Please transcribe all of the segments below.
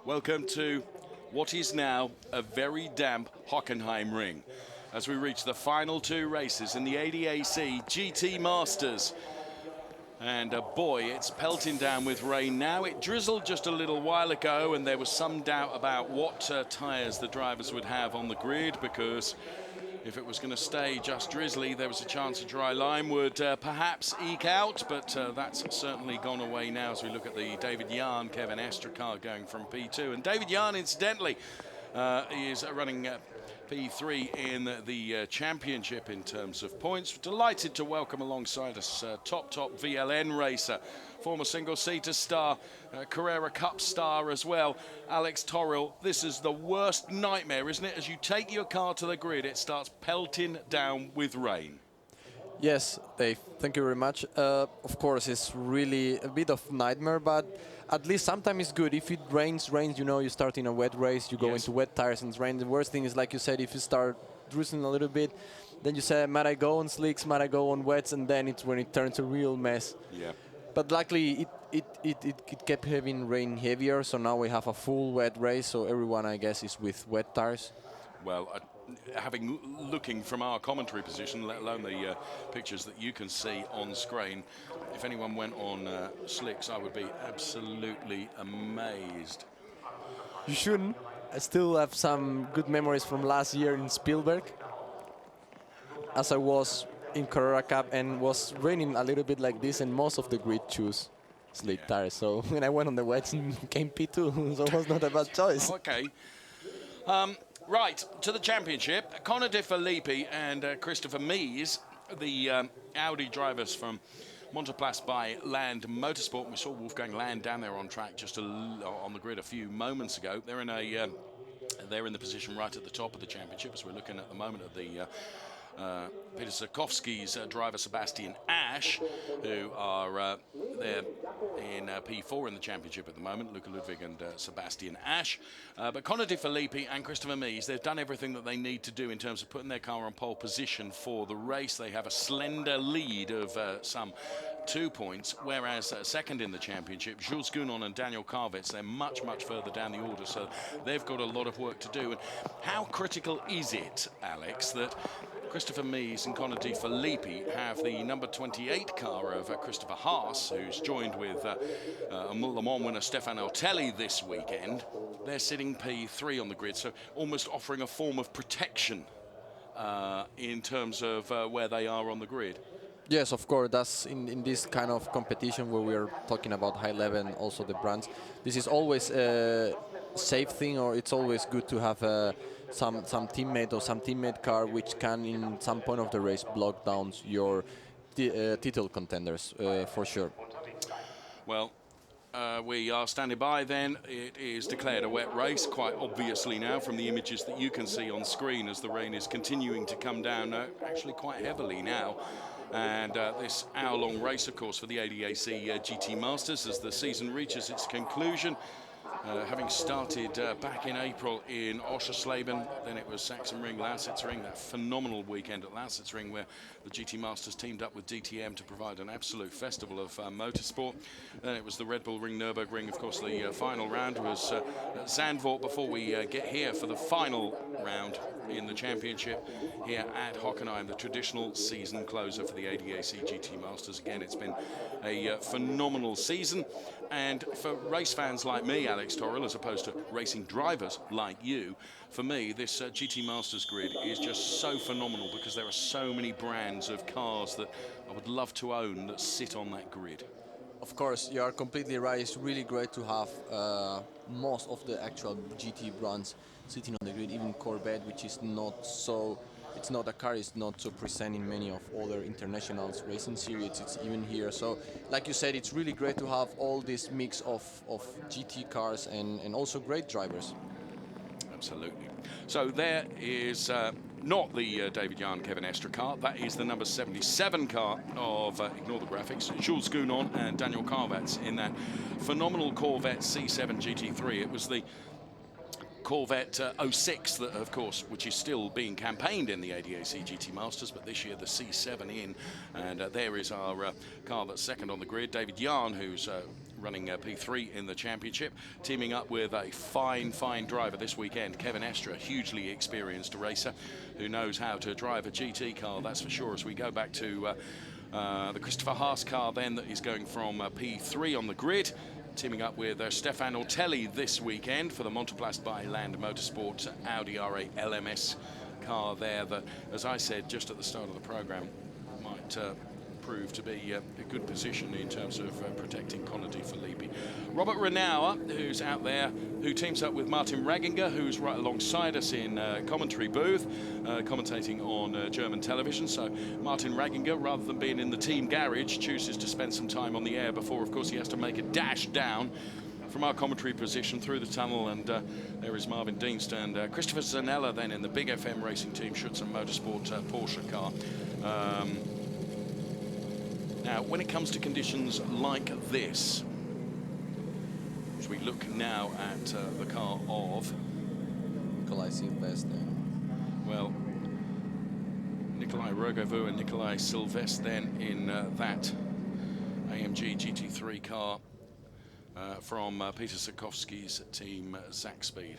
Welcome to what is now a very damp Hockenheimring as we reach the final two races in the ADAC GT Masters. And boy, it's pelting down with rain now. It drizzled just a little while ago, and there was some doubt about what tyres the drivers would have on the grid, because if it was going to stay just drizzly, there was a chance a dry line would perhaps eke out, but that's certainly gone away now as we look at the David Yarn, Kevin Estre car going from P2. And David Yarn, incidentally, is running P3 in the championship in terms of points. Delighted to welcome alongside us top VLN racer, former single-seater star, Carrera Cup star as well, Alex Torrell. This is the worst nightmare, isn't it? As you take your car to the grid, it starts pelting down with rain. Yes, Dave, thank you very much. Of course, it's really a bit of nightmare, but at least sometimes it's good. If it rains, you know, you start in a wet race, you go into wet tires and it's rain. The worst thing is, like you said, if you start drizzling a little bit, then you say, might I go on slicks, might I go on wets, and then it's when it turns a real mess. Yeah. But luckily, it kept having rain heavier, so now we have a full wet race, so everyone, I guess, is with wet tires. Well, looking from our commentary position, let alone the pictures that you can see on screen, if anyone went on slicks, I would be absolutely amazed. You shouldn't. I still have some good memories from last year in Spielberg, as I was in Carrera Cup and was raining a little bit like this, and most of the grid choose slick tires. So when I went on the wets and came P2, so it was not a bad choice. Okay. Right, to the championship. Connor De Filippi and Christopher Mies, the Audi drivers from Monteplas by Land Motorsport. We saw Wolfgang Land down there on track just on the grid a few moments ago. They're in the position right at the top of the championship, as we're looking at the moment at the Peter Zakowski's driver Sebastian Ash, who are there in P4 in the championship at the moment, Luca Ludwig and Sebastian Ash. But Connor De Filippi and Christopher Mies, they've done everything that they need to do in terms of putting their car on pole position for the race. They have a slender lead of some 2 points, whereas second in the championship, Jules Gounon and Daniel Carvetz, they're much, much further down the order, so they've got a lot of work to do. And how critical is it, Alex, that Christopher Mies and Connor De Filippi have the number 28 car of Christopher Haas, who's joined with Le Mans winner Stefan Otelli this weekend. They're sitting P3 on the grid, so almost offering a form of protection in terms of where they are on the grid. Yes, of course. That's in this kind of competition where we are talking about high level and also the brands. This is always a safe thing, or it's always good to have some teammate or some teammate car which can, in some point of the race, block down your title contenders for sure. Well, we are standing by then. It is declared a wet race, quite obviously now from the images that you can see on screen as the rain is continuing to come down, actually quite heavily now. And this hour-long race, of course, for the ADAC GT Masters as the season reaches its conclusion. Having started back in April in Oschersleben, then it was Sachsenring, Lausitzring, that phenomenal weekend at Lausitzring where the GT Masters teamed up with DTM to provide an absolute festival of motorsport. Then it was the Red Bull Ring, Nürburgring. Of course, the final round was at Zandvoort before we get here for the final round in the championship here at Hockenheim, the traditional season closer for the ADAC GT Masters. Again, it's been a phenomenal season. And for race fans like me, Alex Torrell, as opposed to racing drivers like you, for me, this GT Masters grid is just so phenomenal because there are so many brands of cars that I would love to own that sit on that grid. Of course, you are completely right. It's really great to have most of the actual GT brands sitting on the grid, even Corvette, which is not so... It's not a car, it's not so present in many of other international racing series, it's even here. So, like you said, it's really great to have all this mix of GT cars and also great drivers. Absolutely. So there is not the David Yarn Kevin Estre car, that is the number 77 car of, ignore the graphics, Jules Gounon and Daniel Carvetz in that phenomenal Corvette C7 GT3. It was the Corvette 06, that, of course, which is still being campaigned in the ADAC GT Masters, but this year the C7 in, and there is our car that's second on the grid, David Yarn, who's running P3 in the championship, teaming up with a fine driver this weekend, Kevin Estre, a hugely experienced racer who knows how to drive a GT car, that's for sure. As we go back to the Christopher Haas car then, that is going from P3 on the grid, teaming up with Stefan Otelli this weekend for the Motoplast by Land Motorsport Audi R8 LMS car there that, as I said just at the start of the program, might prove to be a good position in terms of protecting Connor De Filippi. Robert Renauer, who's out there, who teams up with Martin Ragginger, who's right alongside us in commentary booth, commentating on German television. So Martin Ragginger, rather than being in the team garage, chooses to spend some time on the air before, of course, he has to make a dash down from our commentary position through the tunnel, and there is Marvin Dienst and Christopher Zanella then in the Big FM racing team, Schützer Motorsport Porsche car. Now, when it comes to conditions like this, as we look now at the car of Nikolai Silvestre. Well, Nikolai Rogovu and Nikolai Silvestre then in that AMG GT3 car from Peter Sikowski's team Zach Speed.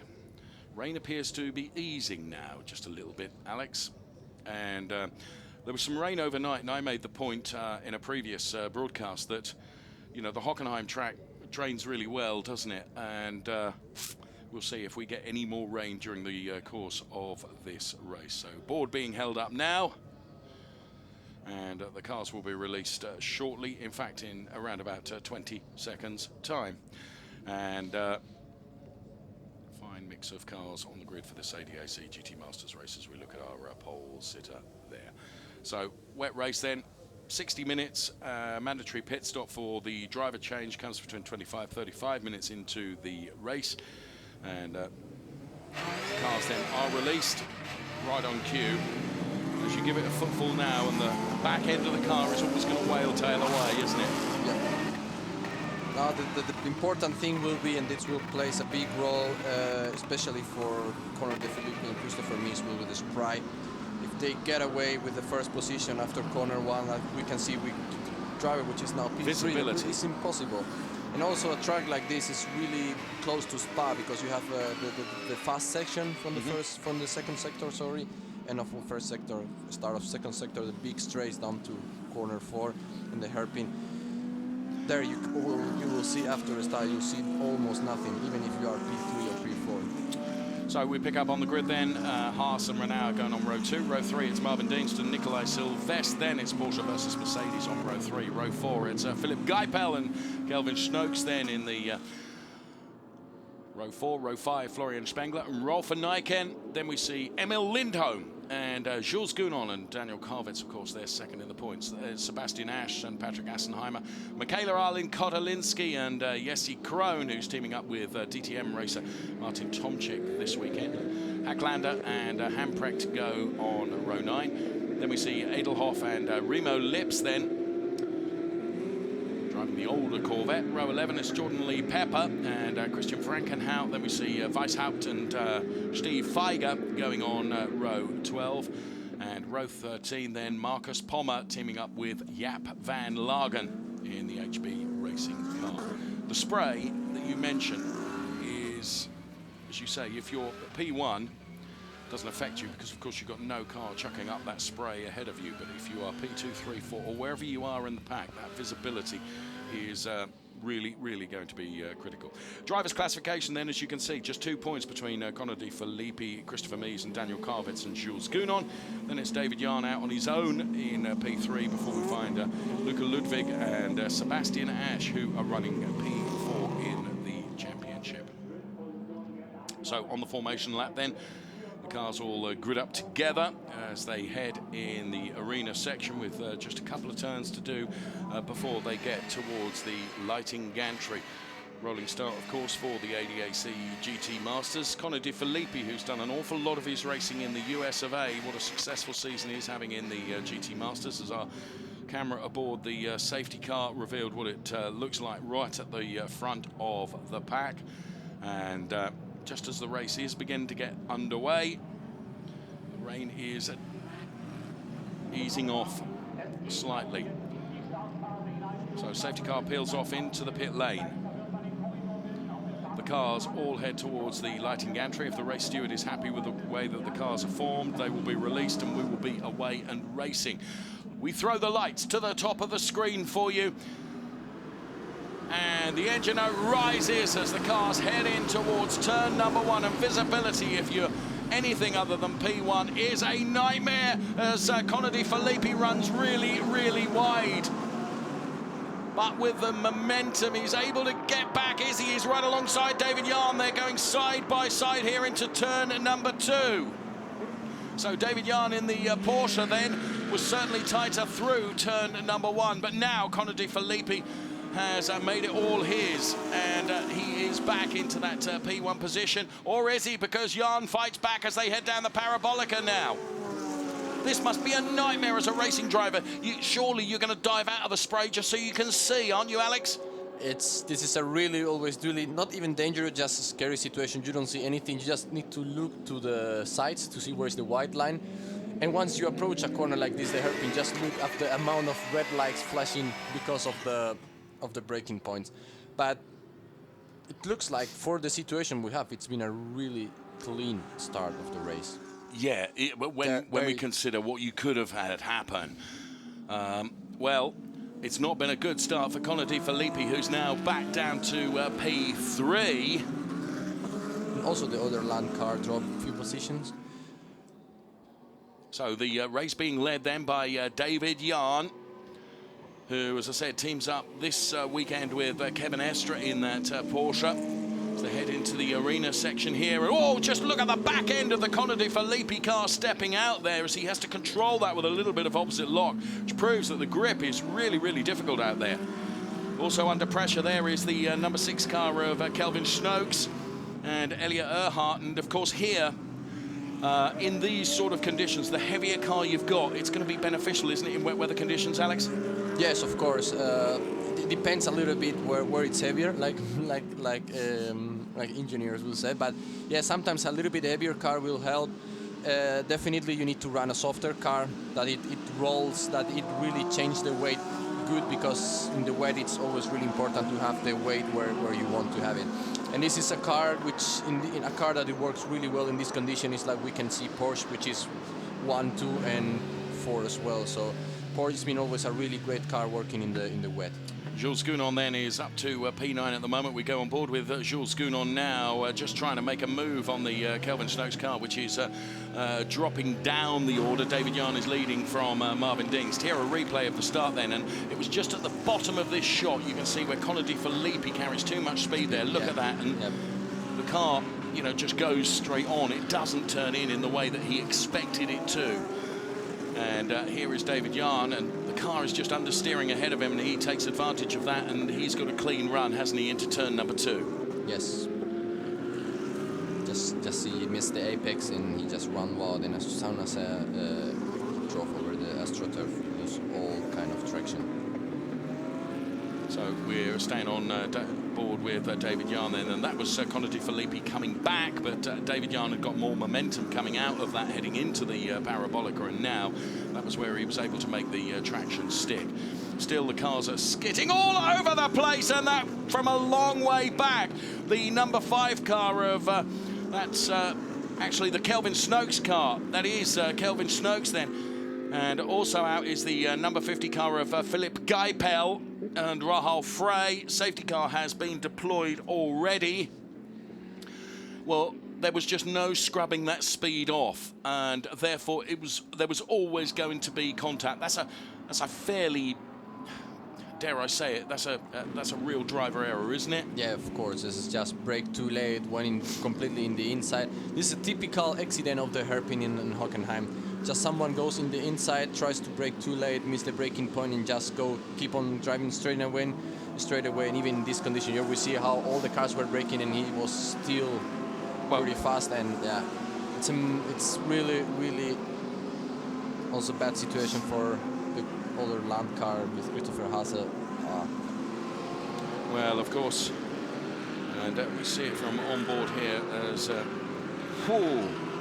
Rain appears to be easing now just a little bit, Alex, and there was some rain overnight, and I made the point in a previous broadcast that, you know, the Hockenheim track drains really well, doesn't it? And we'll see if we get any more rain during the course of this race. So, board being held up now, and the cars will be released shortly, in fact, in around about 20 seconds' time. And fine mix of cars on the grid for this ADAC GT Masters race as we look at our pole sitter there. So, wet race then, 60 minutes, mandatory pit stop for the driver change comes between 25-35 minutes into the race. And cars then are released right on cue. As you give it a footfall now, and the back end of the car is always going to whale tail away, isn't it? Yeah. Now the important thing will be, and this will play a big role, especially for Connor De Filippi and Christopher Mies, will be the Sprite. If they get away with the first position after corner one, we can see driver, which is now P3. Visibility. It's impossible. And also a track like this is really close to Spa because you have the fast section from the second sector, sorry, and of the first sector, start of second sector, the big straights down to corner 4 and the hairpin. There you will see after the start, you see almost nothing, even if you are P3 or P4. So we pick up on the grid then, Haas and Renault going on row 2. Row 3, it's Marvin Deanston, Nikolai Silvestre. Then it's Porsche versus Mercedes on row 3. Row 4, it's Philip Geipel and Kelvin Schnokes. Then in the row 4, row 5, Florian Spengler and Rolf van Nijken. Then we see Emil Lindholm and Jules Gounon and Daniel Karvitz, of course, they're second in the points. There's Sebastian Asch and Patrick Assenheimer, Michaela Arlin Kotalinski and Jesse Krohn, who's teaming up with DTM racer Martin Tomczyk this weekend. Hacklander and Hamprecht go on row 9. Then we see Edelhoff and Remo Lips then driving the older Corvette. Row 11 is Jordan Lee Pepper and Christian Frankenhout. Then we see Weishaupt and Steve Feiger going on row 12. And row 13 then Marcus Pommer teaming up with Jaap van Lagen in the HB Racing car. The spray that you mentioned is, as you say, if you're P1, doesn't affect you because of course you've got no car chucking up that spray ahead of you, but if you are P2, 3, 4 or wherever you are in the pack, that visibility is really going to be critical. Drivers classification then, as you can see, just 2 points between Conor De Filippi, Christopher Mies and Daniel Karvitz and Jules Gounon. Then it's David Yarn out on his own in P3 before we find Luca Ludwig and Sebastian Asch, who are running P4 in the championship. So on the formation lap then, the cars all grid up together as they head in the arena section with just a couple of turns to do before they get towards the lighting gantry. Rolling start, of course, for the ADAC GT Masters. Conor De Filippi, who's done an awful lot of his racing in the US of A. What a successful season he's having in the GT Masters, as our camera aboard the safety car revealed what it looks like right at the front of the pack. And just as the race is beginning to get underway, the rain is easing off slightly. So safety car peels off into the pit lane. The cars all head towards the lighting gantry. If the race steward is happy with the way that the cars are formed, they will be released and we will be away and racing. We throw the lights to the top of the screen for you. And the engine note rises as the cars head in towards turn number 1, and visibility, if you're anything other than P1, is a nightmare as Conor De Filippi runs really wide. But with the momentum, he's able to get back. He's right alongside David Yarn. They're going side by side here into turn number 2. So David Yarn in the Porsche then was certainly tighter through turn number 1, but now Conor De Filippi has made it all his, and he is back into that P1 position. Or is he? Because Yarn fights back as they head down the Parabolica now. This must be a nightmare as a racing driver. Surely you're going to dive out of the spray just so you can see, aren't you, Alex? This is a really not even dangerous, just a scary situation. You don't see anything. You just need to look to the sides to see where's the white line. And once you approach a corner like this, the hairpin, just look at the amount of red lights flashing because of the braking points. But it looks like for the situation we have, it's been a really clean start of the race. Yeah, but when we consider what you could have had happen, well, it's not been a good start for Conor De Filippi, who's now back down to P3. And also the other land car dropped a few positions. So the race being led then by David Yarn, who, as I said, teams up this weekend with Kevin Estre in that Porsche. As they head into the arena section here. And, oh, just look at the back end of the Conor De Filippi car stepping out there as he has to control that with a little bit of opposite lock, which proves that the grip is really difficult out there. Also under pressure there is the number 6 car of Kelvin Schnokes and Elliot Earhart. And, of course, here, in these sort of conditions, the heavier car you've got, it's going to be beneficial, isn't it, in wet weather conditions, Alex? Yes, of course. It depends a little bit where it's heavier, like engineers will say. But yeah, sometimes a little bit heavier car will help. Definitely, you need to run a softer car that it rolls, that it really changes the weight good because in the wet it's always really important to have the weight where you want to have it. And this is a car which, in a car that it works really well in this condition, is like we can see Porsche, which is 1, 2, and 4 as well. So Porsche has been always a really great car working in the wet. Jules Gounon then is up to P9 at the moment. We go on board with Jules Gounon now, just trying to make a move on the Kelvin Stokes car, which is dropping down the order. David Yarn is leading from Marvin Dings. Here a replay of the start then, and it was just at the bottom of this shot. You can see where Connor De Filippi carries too much speed there. Look at that, and the car, you know, just goes straight on. It doesn't turn in the way that he expected it to. And here is David Yarn, and the car is just understeering ahead of him, and he takes advantage of that, and he's got a clean run, hasn't he, into turn number 2? Yes. Just he missed the apex, and he just ran wild, and as soon as drove over the AstroTurf, lose all kind of traction. So we're staying on board with David Yarn then, and that was Connor De Filippi coming back, but David Yarn had got more momentum coming out of that heading into the Parabolica, and now that was where he was able to make the traction stick. Still, the cars are skidding all over the place, and that from a long way back. The number 5 car of, that's actually the Kelvin Stokes car. That is Kelvin Stokes then. And also out is the number 50 car of Philippe Geipel and Rahal Frey. Safety car has been deployed already. Well, there was just no scrubbing that speed off, and therefore there was always going to be contact. That's a fairly, dare I say it, that's a real driver error, isn't it? Yeah, of course. This is just brake too late, went in completely in the inside. This is a typical accident of the hairpin in Hockenheim. Just someone goes in the inside, tries to brake too late, miss the braking point, and just keep on driving straight away. And even in this condition here, we see how all the cars were braking, and he was still pretty fast. And yeah, it's really, really also a bad situation for the older Land car with Christopher Haase. Well, of course, and we see it from on board here as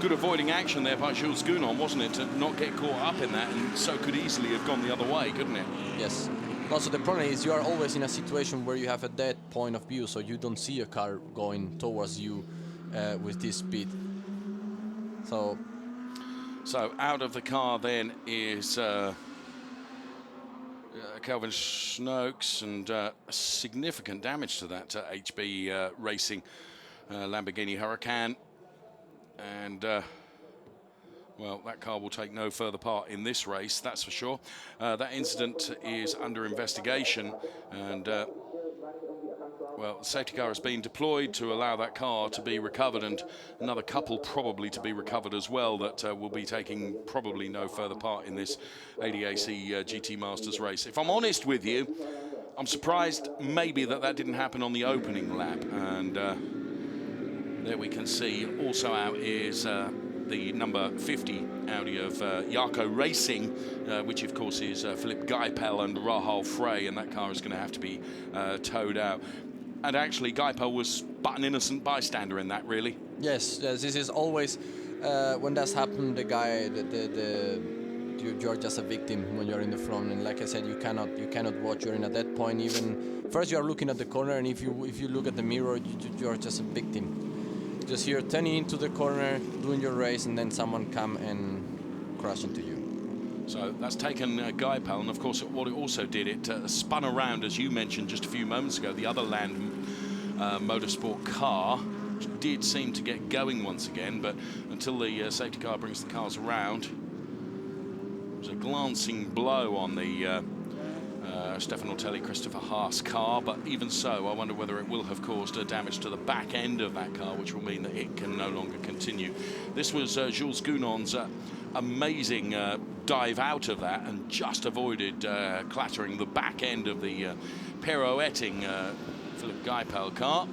good avoiding action there by Jules Gounon, wasn't it, to not get caught up in that, and so could easily have gone the other way, couldn't it? Yes. Also, the problem is you are always in a situation where you have a dead point of view, so you don't see a car going towards you with this speed. So out of the car then is Kelvin Stokes, and significant damage to that HB Racing Lamborghini Huracan. And, well, that car will take no further part in this race, that's for sure. That incident is under investigation, and, well, the safety car has been deployed to allow that car to be recovered, and another couple probably to be recovered as well that will be taking probably no further part in this ADAC GT Masters race. If I'm honest with you, I'm surprised maybe that didn't happen on the opening lap, and there we can see also out is the number 50 Audi of Yarko Racing, which of course is Philippe Geipel and Rahal Frey, and that car is going to have to be towed out. And actually, Geipel was but an innocent bystander in that, really. Yes, this is always when that's happened. The guy, you're just a victim when you're in the front, and like I said, you cannot watch. You're in at that point. Even first, you are looking at the corner, and if you look at the mirror, you're just a victim. Just here turning into the corner, doing your race, and then someone come and crash into you. So that's taken Geipel, and of course what it also did, it spun around, as you mentioned just a few moments ago, the other Land Motorsport car, which did seem to get going once again, but until the safety car brings the cars around, it was a glancing blow on the Stefan Ortelli Christopher Haase car, but even so, I wonder whether it will have caused damage to the back end of that car, which will mean that it can no longer continue. This was Jules Gounon's amazing dive out of that, and just avoided clattering the back end of the pirouetting Philippe Geipel car.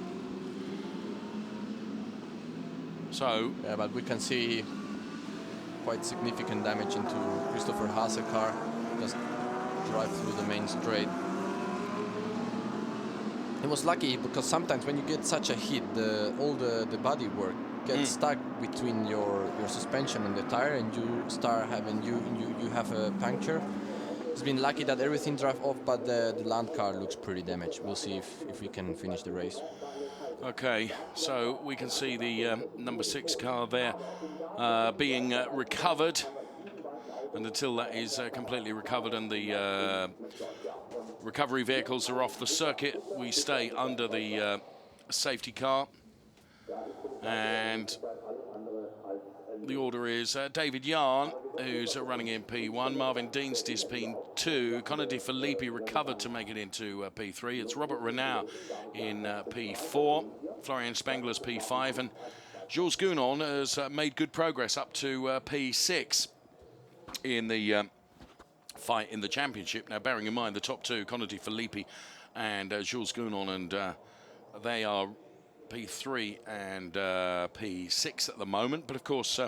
So, yeah, but we can see quite significant damage into Christopher Haase car. Just drive through the main straight. It was lucky because sometimes when you get such a hit, all the body work gets stuck between your suspension and the tire, and you start having you have a puncture. He's been lucky that everything drive off, but the land car looks pretty damaged. We'll see if we can finish the race. Okay, so we can see the number 6 car there being recovered. And until that is completely recovered and the recovery vehicles are off the circuit, we stay under the safety car. And the order is David Yarn, who's running in P1. Marvin Dienst is P2. Connor De Filippi recovered to make it into P3. It's Robert Renaud in P4. Florian Spengler's P5. And Jules Gounon has made good progress up to P6 in the fight in the championship. Now, bearing in mind the top two, Connor De Filippi and Jules Gounon, and they are P3 and P6 at the moment. But of course,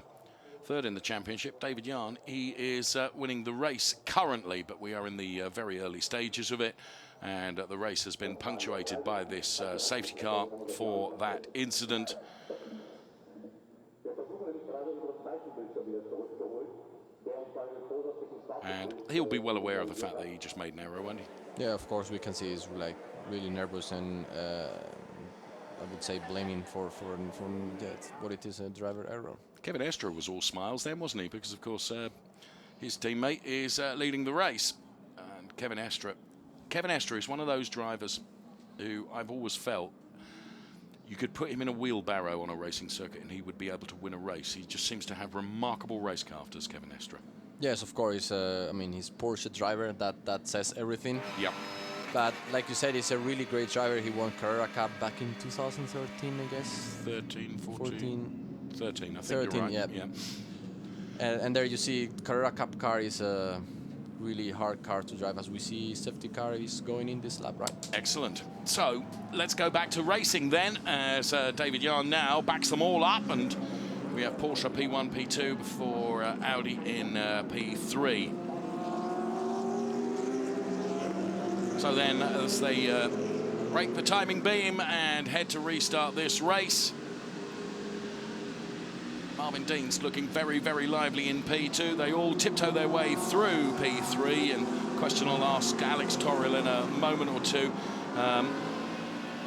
third in the championship, David Yarn, he is winning the race currently, but we are in the very early stages of it. And the race has been punctuated by this safety car for that incident. And he'll be well aware of the fact that he just made an error, won't he? Yeah, of course, we can see he's like really nervous and I would say blaming for what it is, a driver error. Kevin Estre was all smiles then, wasn't he? Because, of course, his teammate is leading the race. And Kevin Estre is one of those drivers who I've always felt you could put him in a wheelbarrow on a racing circuit and he would be able to win a race. He just seems to have remarkable racecraft, Kevin Estre. Yes, of course. I mean, he's Porsche driver. That says everything. Yep. But like you said, he's a really great driver. He won Carrera Cup back in 2013, I guess. 13, 14. 13, I think 13, you're right. Yeah. And there you see Carrera Cup car is a really hard car to drive. As we see, safety car is going in this lap, right? Excellent. So let's go back to racing then, as David Yarn now backs them all up, and we have Porsche P1, P2 before Audi in P3. So then, as they break the timing beam and head to restart this race, Marvin Dienst looking very, very lively in P2. They all tiptoe their way through P3, and question I'll ask Alex Torrell in a moment or two.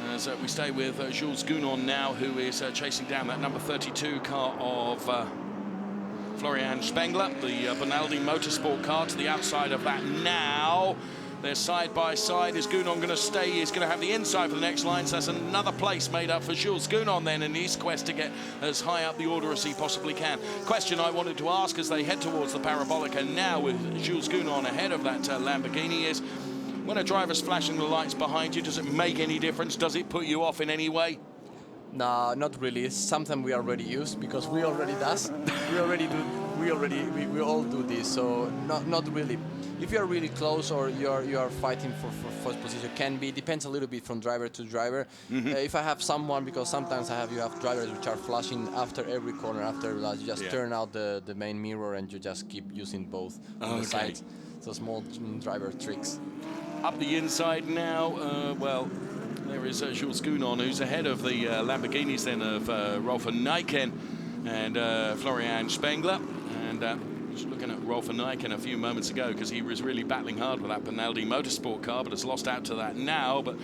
As we stay with Jules Gounon now, who is chasing down that number 32 car of Florian Spengler, the ADAC Motorsport car, to the outside of that now. They're side by side. Is Gounon going to stay? He's going to have the inside for the next line. So that's another place made up for Jules Gounon then in his quest to get as high up the order as he possibly can. Question I wanted to ask as they head towards the Parabolica now with Jules Gounon ahead of that Lamborghini is, when a driver's flashing the lights behind you, does it make any difference? Does it put you off in any way? No, not really. It's something we already use because we already does. we all do this. So not really. If you are really close or you are fighting for first position, can be, depends a little bit from driver to driver. If I have someone, because sometimes you have drivers which are flashing after every corner, after you just turn out the main mirror and you just keep using both on the sides. So small driver tricks. Up the inside now, well, there is Jules Gounon, who's ahead of the Lamborghinis then of Rolf Nijken and Florian Spengler. And just looking at Rolf Nijken a few moments ago, because he was really battling hard with that ADAC Motorsport car, but has lost out to that now. But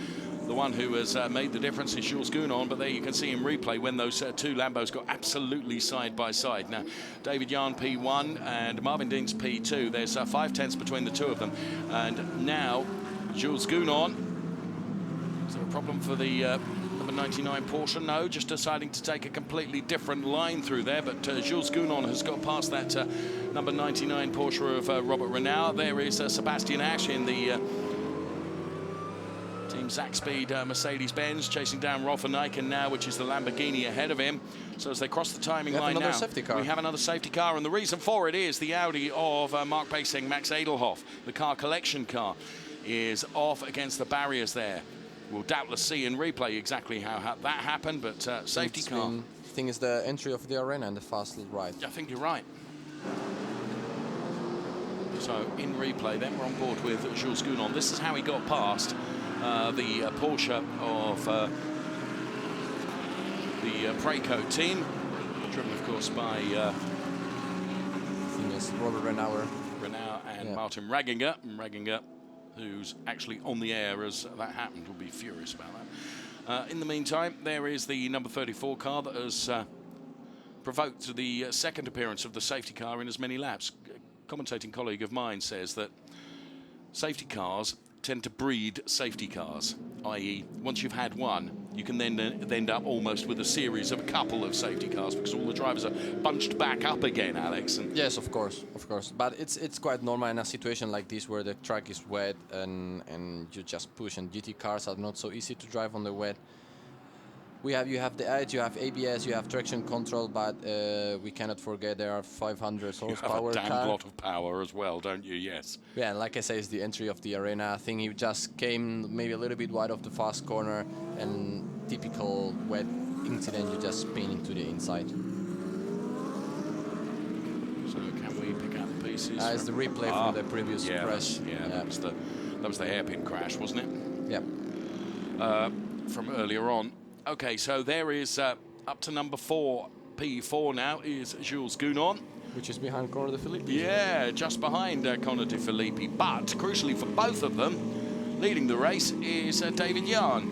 the one who has made the difference is Jules Gounon, but there you can see in replay when those two Lambos got absolutely side by side. Now, David Yarn P1 and Marvin Dienst P2. There's 5/10 between the two of them. And now, Jules Gounon. Is there a problem for the number 99 Porsche? No, just deciding to take a completely different line through there. But Jules Gounon has got past that number 99 Porsche of Robert Renaud. There is Sebastian Asch in the Team Zach Speed Mercedes-Benz, chasing down Rolf Nijken now, which is the Lamborghini ahead of him. So as they cross the timing line now, we have another safety car, and the reason for it is the Audi of Mark Basing, Max Edelhoff. The car collection car is off against the barriers there. We'll doubtless see in replay exactly how that happened, but safety car. I think it's the entry of the arena and the fast ride. I think you're right. So in replay, then we're on board with Jules Gounon. This is how he got past the Porsche of the Precoat team, driven, of course, by I think it's Robert Rennen and Martin Ragginger. And Ragginger, who's actually on the air as that happened, will be furious about that. In the meantime, there is the number 34 car that has provoked the second appearance of the safety car in as many laps. A commentating colleague of mine says that safety cars tend to breed safety cars, i.e. once you've had one, you can then end up almost with a series of a couple of safety cars because all the drivers are bunched back up again, Alex. And yes, of course. But it's quite normal in a situation like this where the track is wet and you just push, and GT cars are not so easy to drive on the wet. You have the edge, you have ABS, you have traction control, but we cannot forget there are 500 horsepower. You have a damn lot of power as well, don't you? Yes. Yeah, and like I say, it's the entry of the arena. I think he just came maybe a little bit wide of the fast corner, and typical wet incident, you just spin into the inside. So can we pick out the pieces? It's the replay from the previous crash. That was the hairpin crash, wasn't it? Yeah. From earlier on. Okay, so there is up to number 4, P4 now, is Jules Gounon. Which is behind Connor De Phillippi. Yeah, just behind Connor De Phillippi. But, crucially for both of them, leading the race is David Yarn.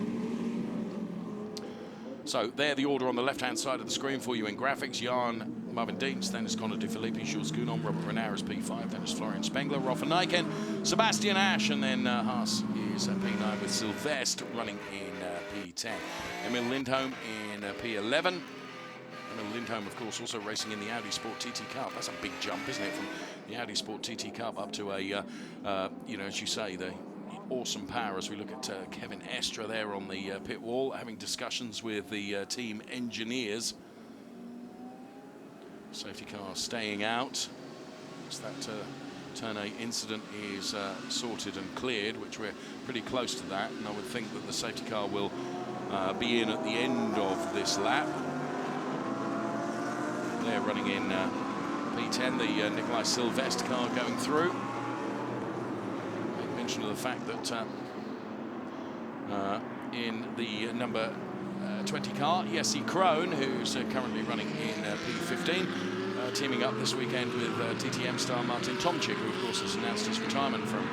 So, there the order on the left-hand side of the screen for you in graphics. Yarn, Marvin Deans, then is Connor De Phillippi, Jules Gounon, Robert Renard is P5, then is Florian Spengler, Roffer Nyken, Sebastian Ash, and then Haas is P9 with Sylvestre running in P10. Emil Lindholm in P11. Emil Lindholm, of course, also racing in the Audi Sport TT Cup. That's a big jump, isn't it, from the Audi Sport TT Cup up to a, you know, as you say, the awesome power as we look at Kevin Estra there on the pit wall, having discussions with the team engineers. Safety car staying out. So that Turn 8 incident is sorted and cleared, which we're pretty close to that, and I would think that the safety car will be in at the end of this lap. They're running in P10, the Nikolai Sylvestre car going through. Make mention of the fact that in the number 20 car, Jesse Krohn, who's currently running in P15, teaming up this weekend with DTM star Martin Tomczyk, who of course has announced his retirement from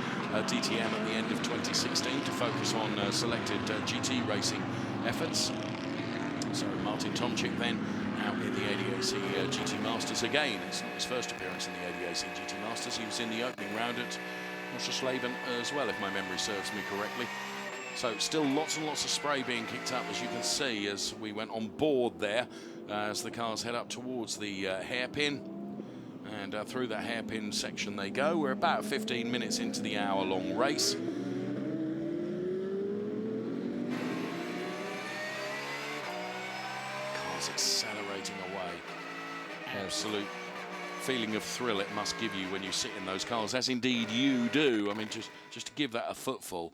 DTM at the end of 2016 to focus on selected GT racing efforts. So Martin Tomczyk then out in the ADAC GT Masters again. It's not his first appearance in the ADAC GT Masters. He was in the opening round at Oschersleben as well, if my memory serves me correctly. So still lots and lots of spray being kicked up, as you can see, as we went on board there, as the cars head up towards the hairpin. And through that hairpin section they go. We're about 15 minutes into the hour-long race. Cars accelerating away. Absolute feeling of thrill it must give you when you sit in those cars, as indeed you do. I mean, just to give that a footful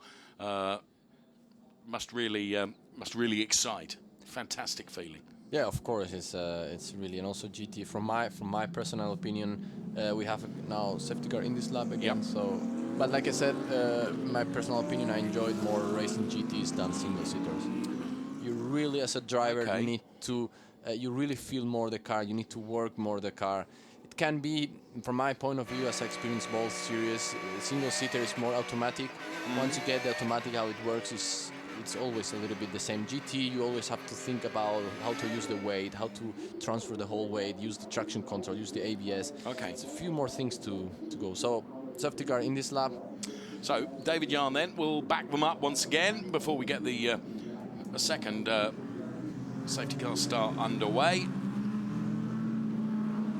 must really excite. Fantastic feeling. Yeah, of course, it's really, and also GT. From my personal opinion, we have now safety car in this lap again. Yep. So, but like I said, my personal opinion, I enjoyed more racing GTs than single seaters. You really, as a driver, you need to, you really feel more the car. You need to work more the car. It can be, from my point of view, as I experienced both series, single seater is more automatic. Once you get the automatic, how it works is. It's always a little bit the same. GT, you always have to think about how to use the weight, how to transfer the whole weight, use the traction control, use the ABS. Okay. It's a few more things to go. So, safety car in this lap. So, David Yarn then will back them up once again before we get the a second safety car start underway.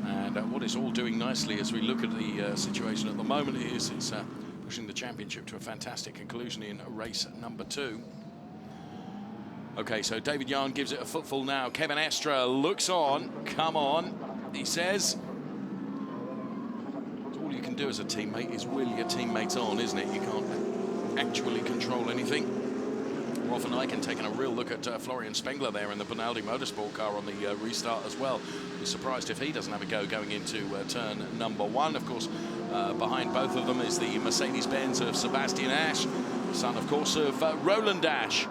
And what it's all doing nicely as we look at the situation at the moment is it's pushing the championship to a fantastic conclusion in race number 2. Okay, so David Yarn gives it a footful now. Kevin Estra looks on. Come on, he says. All you can do as a teammate is will your teammates on, isn't it? You can't actually control anything. Roffer Nyken taking a real look at Florian Spengler there in the ADAC Motorsport car on the restart as well. Be surprised if he doesn't have a go going into turn number 1. Of course, behind both of them is the Mercedes-Benz of Sebastian Ash, son, of course, of Roland Ash.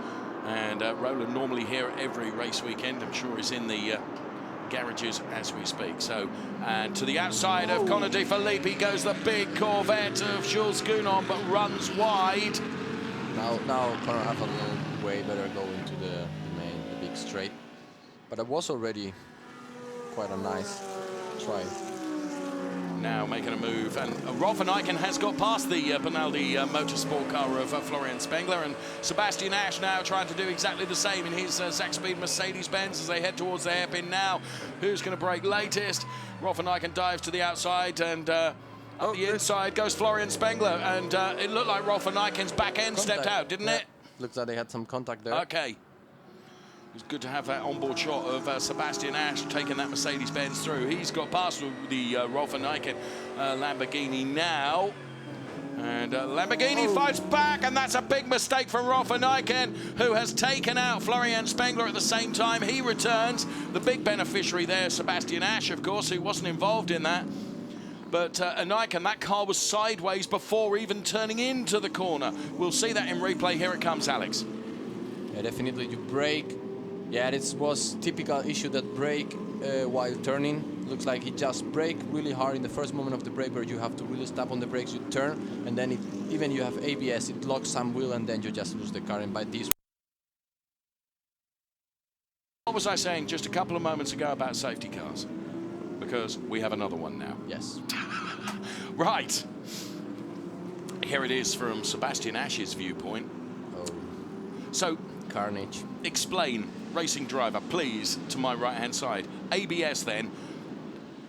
And Roland normally here at every race weekend. I'm sure he's in the garages as we speak. So, and to the outside of Connor De Filippi goes the big Corvette of Jules Gounon, but runs wide. Now Connor have a little way better go into the big straight. But it was already quite a nice try. Now making a move, and Rolf van Eycken has got past the ADAC Motorsport car of Florian Spengler, and Sebastian Asch now trying to do exactly the same in his Zach Speed Mercedes-Benz as they head towards the hairpin now. Who's going to brake latest? Rolf van Eycken dives to the outside, and up the inside goes Florian Spengler, and it looked like Rolf van Eycken's back end stepped out, didn't it? Looks like they had some contact there. Okay. It's good to have that onboard shot of Sebastian Asch taking that Mercedes-Benz through. He's got past the Rolf van Eycken Lamborghini now. And Lamborghini fights back, and that's a big mistake from Rolf van Eycken, who has taken out Florian Spengler at the same time. He returns. The big beneficiary there, Sebastian Asch, of course, who wasn't involved in that. But van Eycken, that car was sideways before even turning into the corner. We'll see that in replay. Here it comes, Alex. Yeah, definitely you brake. Yeah, this was typical issue that brake while turning. Looks like he just brake really hard in the first moment of the brake where you have to really stop on the brakes, you turn, and then even you have ABS, it locks some wheel, and then you just lose the car. And by this. What was I saying just a couple of moments ago about safety cars? Because we have another one now. Yes. Right. Here it is from Sebastian Asch's viewpoint. Oh. So, carnage. Explain, racing driver, please, to my right-hand side. ABS, then,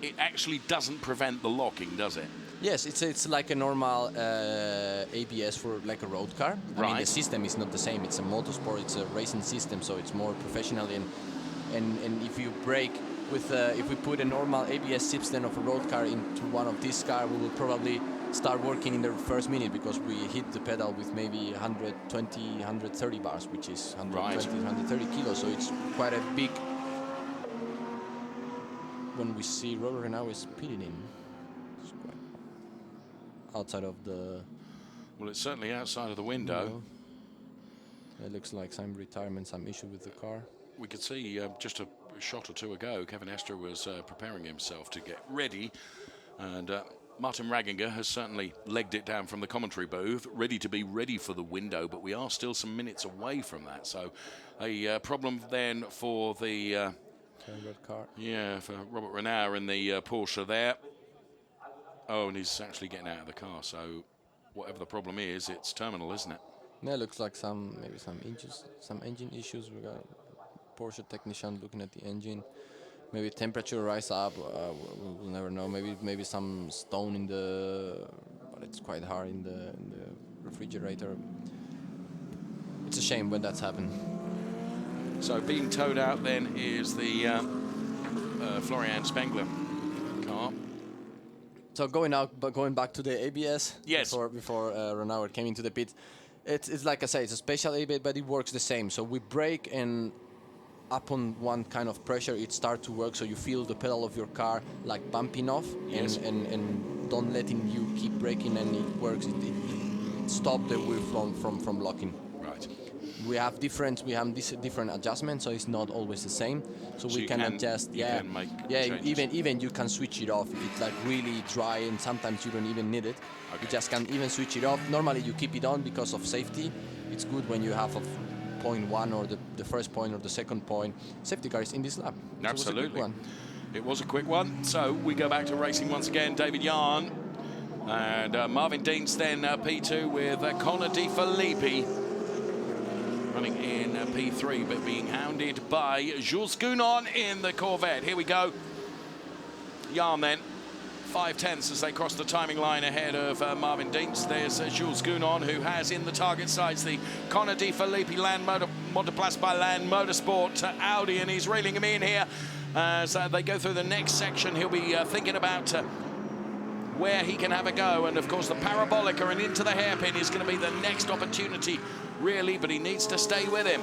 it actually doesn't prevent the locking, does it? Yes, it's like a normal ABS for like a road car. I mean, the system is not the same. It's a motorsport, it's a racing system, so it's more professional. And if you brake with, if we put a normal ABS system of a road car into one of these cars, we will probably start working in the first minute because we hit the pedal with maybe 120, 130 bars, which is 120, 130 kilos. So it's quite a big. When we see Robert now is pitting in, it's quite outside of the. Well, it's certainly outside of the window. It looks like some retirement, some issue with the car. We could see just a shot or two ago, Kevin Estre was preparing himself to get ready, and Martin Ragginger has certainly legged it down from the commentary booth, ready to be ready for the window, but we are still some minutes away from that. So a problem then for the red car. Yeah, for Robert Renard in the Porsche there. Oh, and he's actually getting out of the car, so whatever the problem is, it's terminal, isn't it? Yeah, it looks like maybe some engine issues. We got Porsche technician looking at the engine. Maybe temperature rise up. We'll never know. Maybe some stone in the, but it's quite hard in the refrigerator. It's a shame when that's happened. So being towed out then is the Florian Spengler car. So going back to the ABS. Yes. Before Renauer came into the pit, it's like I say, it's a special ABS, but it works the same. So we brake and upon one kind of pressure, it starts to work. So you feel the pedal of your car like bumping off, yes, and don't letting you keep braking, and it works. It stops the wheel from locking. Right. We have different adjustments, so it's not always the same. So we can adjust. You can make changes. even you can switch it off if it's like really dry, and sometimes you don't even need it. Okay. You just can even switch it off. Normally you keep it on because of safety. It's good when you have a point one or the first point or the second point. Safety car is in this lap. Absolutely. It was a quick one. So we go back to racing once again. David Yarn and Marvin Dienst then P2 with Connor De Filippi running in P3, but being hounded by Jules Gounon in the Corvette. Here we go. Yarn then. 5/10 as they cross the timing line ahead of Marvin Dienst. There's Jules Gounon, who has in the target sides the Connor De Filippi Motoplast by Land Motorsport Audi, and he's reeling him in here as they go through the next section. He'll be thinking about where he can have a go, and of course the Parabolica and into the hairpin is going to be the next opportunity, really, but he needs to stay with him.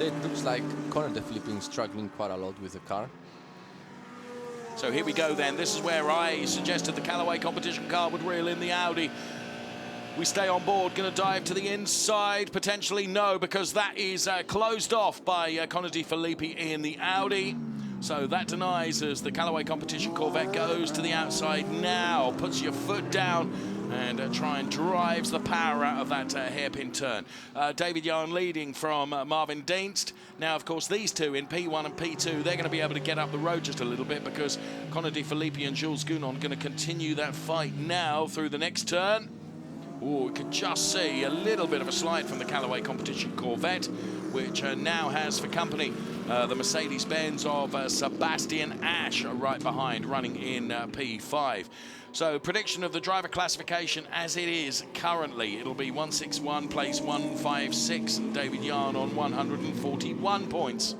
It looks like Connor De Filippi is struggling quite a lot with the car. So here we go then. This is where I suggested the Callaway competition car would reel in the Audi. We stay on board, going to dive to the inside, potentially no, because that is closed off by Connor De Filippi in the Audi. So that denies as the Callaway Competition Corvette goes to the outside now, puts your foot down and try and drives the power out of that hairpin turn. David Yarn leading from Marvin Dienst. Now, of course, these two in P1 and P2, they're going to be able to get up the road just a little bit because Connor De Filippi and Jules Gounon going to continue that fight now through the next turn. Oh, we could just see a little bit of a slide from the Callaway Competition Corvette, which now has for company the Mercedes-Benz of Sebastian Ash right behind, running in P5. So prediction of the driver classification as it is currently, it'll be 161 place 156 and David Yarn on 141 points.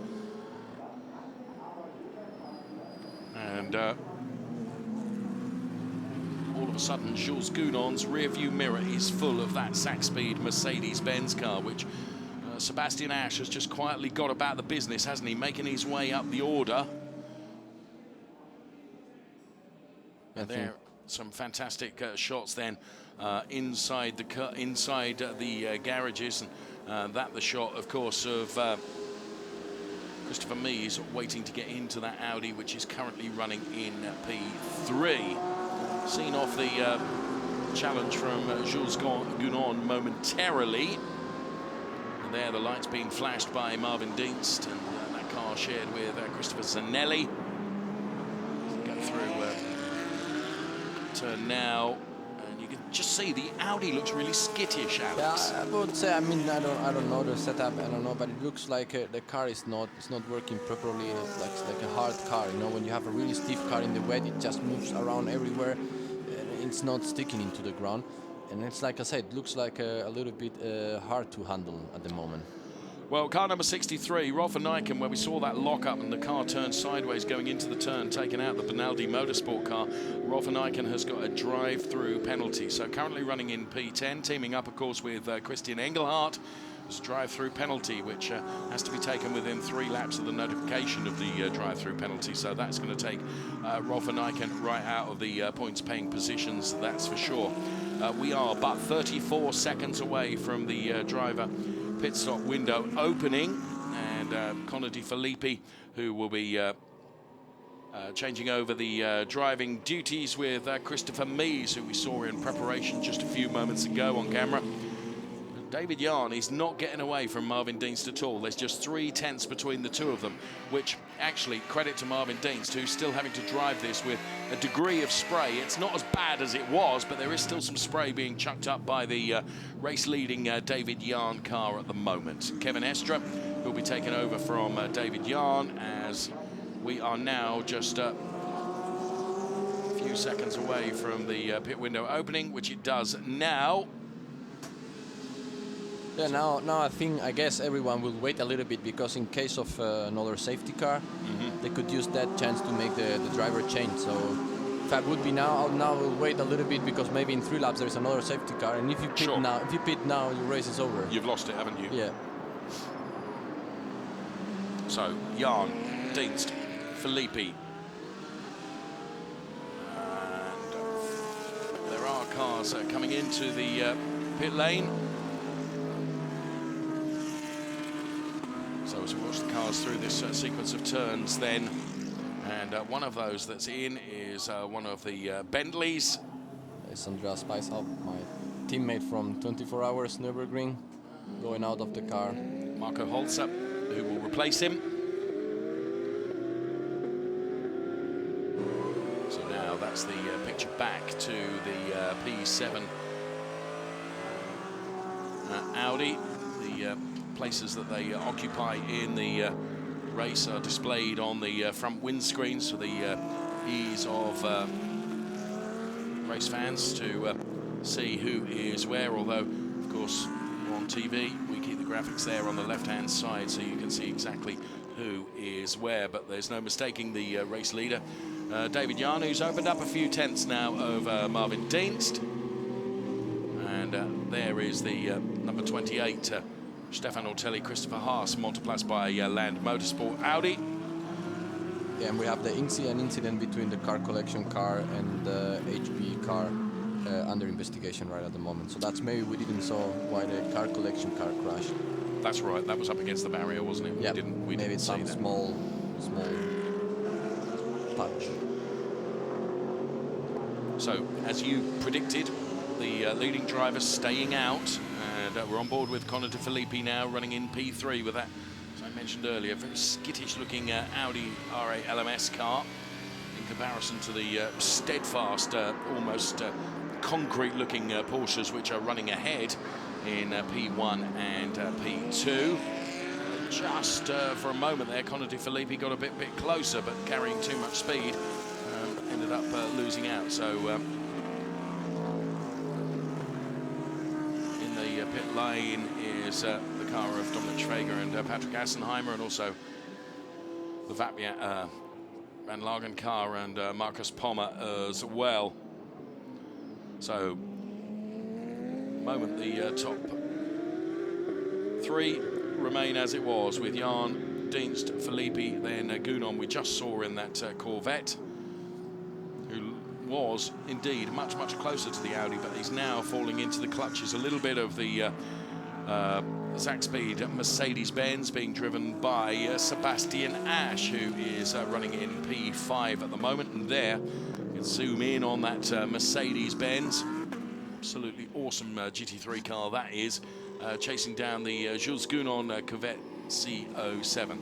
And all of a sudden, Jules Gounon's rear view mirror is full of that Sack Speed Mercedes-Benz car, which Sebastian Ash has just quietly got about the business, hasn't he? Making his way up the order. And there, some fantastic shots then inside the garages, and that the shot, of course, of Christopher Mies waiting to get into that Audi, which is currently running in P3. Seen off the challenge from Jules Gounon momentarily. And there the lights being flashed by Marvin Dienst, and that car shared with Christopher Zanelli. Go through turn now, and you can just see the Audi looks really skittish, Alex. Yeah, I would say, I mean, I don't know the setup, I don't know, but it looks like the car is not working properly. It's like a hard car, you know, when you have a really stiff car in the wet, it just moves around everywhere. It's not sticking into the ground, and it's like I said, it looks like a little bit hard to handle at the moment. Well, car number 63, Rolf van Nijken, where we saw that lock-up and the car turned sideways going into the turn, taking out the Benaldi Motorsport car. Rolf van Nijken has got a drive-through penalty, so currently running in P10, teaming up, of course, with Christian Engelhardt. It's a drive-through penalty, which has to be taken within 3 laps of the notification of the drive-through penalty, so that's going to take Rolf van Nijken right out of the points-paying positions, that's for sure. We are but 34 seconds away from the driver pit stop window opening, and Connor De Filippi, who will be changing over the driving duties with Christopher Mies, who we saw in preparation just a few moments ago on camera. David Yarn is not getting away from Marvin Dienst at all. There's just 3 tenths between the two of them, which actually credit to Marvin Dienst, who's still having to drive this with a degree of spray. It's not as bad as it was, but there is still some spray being chucked up by the race-leading David Yarn car at the moment. Kevin Estra will be taken over from David Yarn, as we are now just a few seconds away from the pit window opening, which it does now. Yeah, now I guess everyone will wait a little bit, because in case of another safety car, they could use that chance to make the driver change. So if I would be now we'll wait a little bit, because maybe in 3 laps there's another safety car, and if you pit now, your race is over. You've lost it, haven't you? Yeah. So Yarn, Dienst, Filippi, and there are cars coming into the pit lane. So as we watch the cars through this sequence of turns then, and one of those that's in is one of the Bentleys. It's Andreas Speishaupt, my teammate from 24 Hours Nürburgring, going out of the car. Marco Holzer, who will replace him. So now that's the picture back to the P7 Audi. The places that they occupy in the race are displayed on the front windscreens for the ease of race fans to see who is where, although of course on TV we keep the graphics there on the left hand side so you can see exactly who is where, but there's no mistaking the race leader, David Yarn, who's opened up a few tenths now over Marvin Dienst, and there is the number 28 Stefan Ortelli, Christopher Haas, multiplus by Land Motorsport Audi. Yeah, and we have the incident between the car collection car and the HB car under investigation right at the moment. So that's maybe we didn't saw why the car collection car crashed. That's right, that was up against the barrier, wasn't it? Yeah, we didn't maybe see some that. small touch. So, as you predicted, the leading driver staying out, and we're on board with Connor De Filippi now, running in P3 with that, as I mentioned earlier, very skittish-looking Audi R8 LMS car in comparison to the steadfast, almost concrete-looking Porsches, which are running ahead in P1 and P2. Just for a moment there, Connor De Filippi got a bit closer, but carrying too much speed, ended up losing out. So in the pit lane is the car of Dominic Schwager and Patrick Assenheimer, and also the Vapia Van Lagen car and Marcus Pommer as well. So, moment the top three remain as it was, with Jan, Dienst, Filippi, then Gounon we just saw in that Corvette, who was indeed much closer to the Audi, but he's now falling into the clutches a little bit of the Zach Speed Mercedes-Benz, being driven by Sebastian Asch, who is running in P5 at the moment. And there you can zoom in on that Mercedes-Benz, absolutely awesome GT3 car that is, chasing down the Jules Gounon Corvette C07.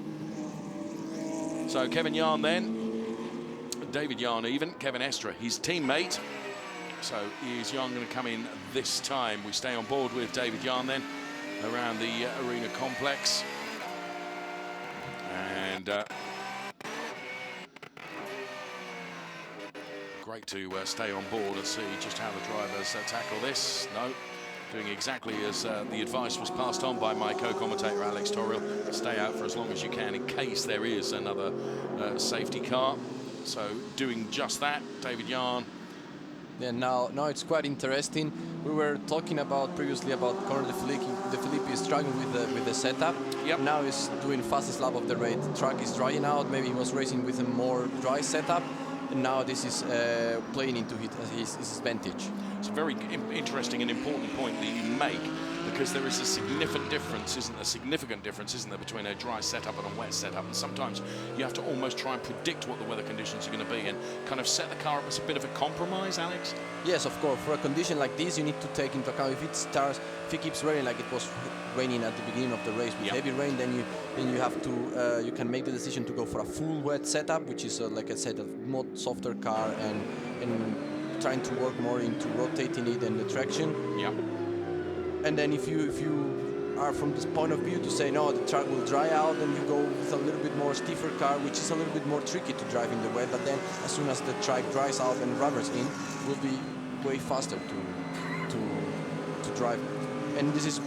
So Kevin Jan then, David Jan even, Kevin Estra, his teammate. So is Jan going to come in this time? We stay on board with David Jan then around the arena complex. And great to stay on board and see just how the drivers tackle this. No, doing exactly as the advice was passed on by my co-commentator Alex Torriel. Stay out for as long as you can in case there is another safety car. So doing just that, David Jan. Yeah, now it's quite interesting. We were talking about previously about Connor De Filippi is struggling with the setup. Yep. Now he's doing fastest lap of the race. The track is drying out. Maybe he was racing with a more dry setup, and now this is playing into his advantage. It's a very interesting and important point that you make, because there is a significant difference, isn't there, between a dry setup and a wet setup. And sometimes you have to almost try and predict what the weather conditions are going to be and kind of set the car up as a bit of a compromise, Alex? Yes, of course. For a condition like this, you need to take into account if it keeps raining like it was raining at the beginning of the race with heavy rain, then you have to you can make the decision to go for a full wet setup, which is like I said, a more softer car and trying to work more into rotating it and the traction. Yeah. And then if you are from this point of view to say no, the track will dry out, then you go with a little bit more stiffer car, which is a little bit more tricky to drive in the wet. But then as soon as the track dries out and rubbers in, will be way faster to drive. And this is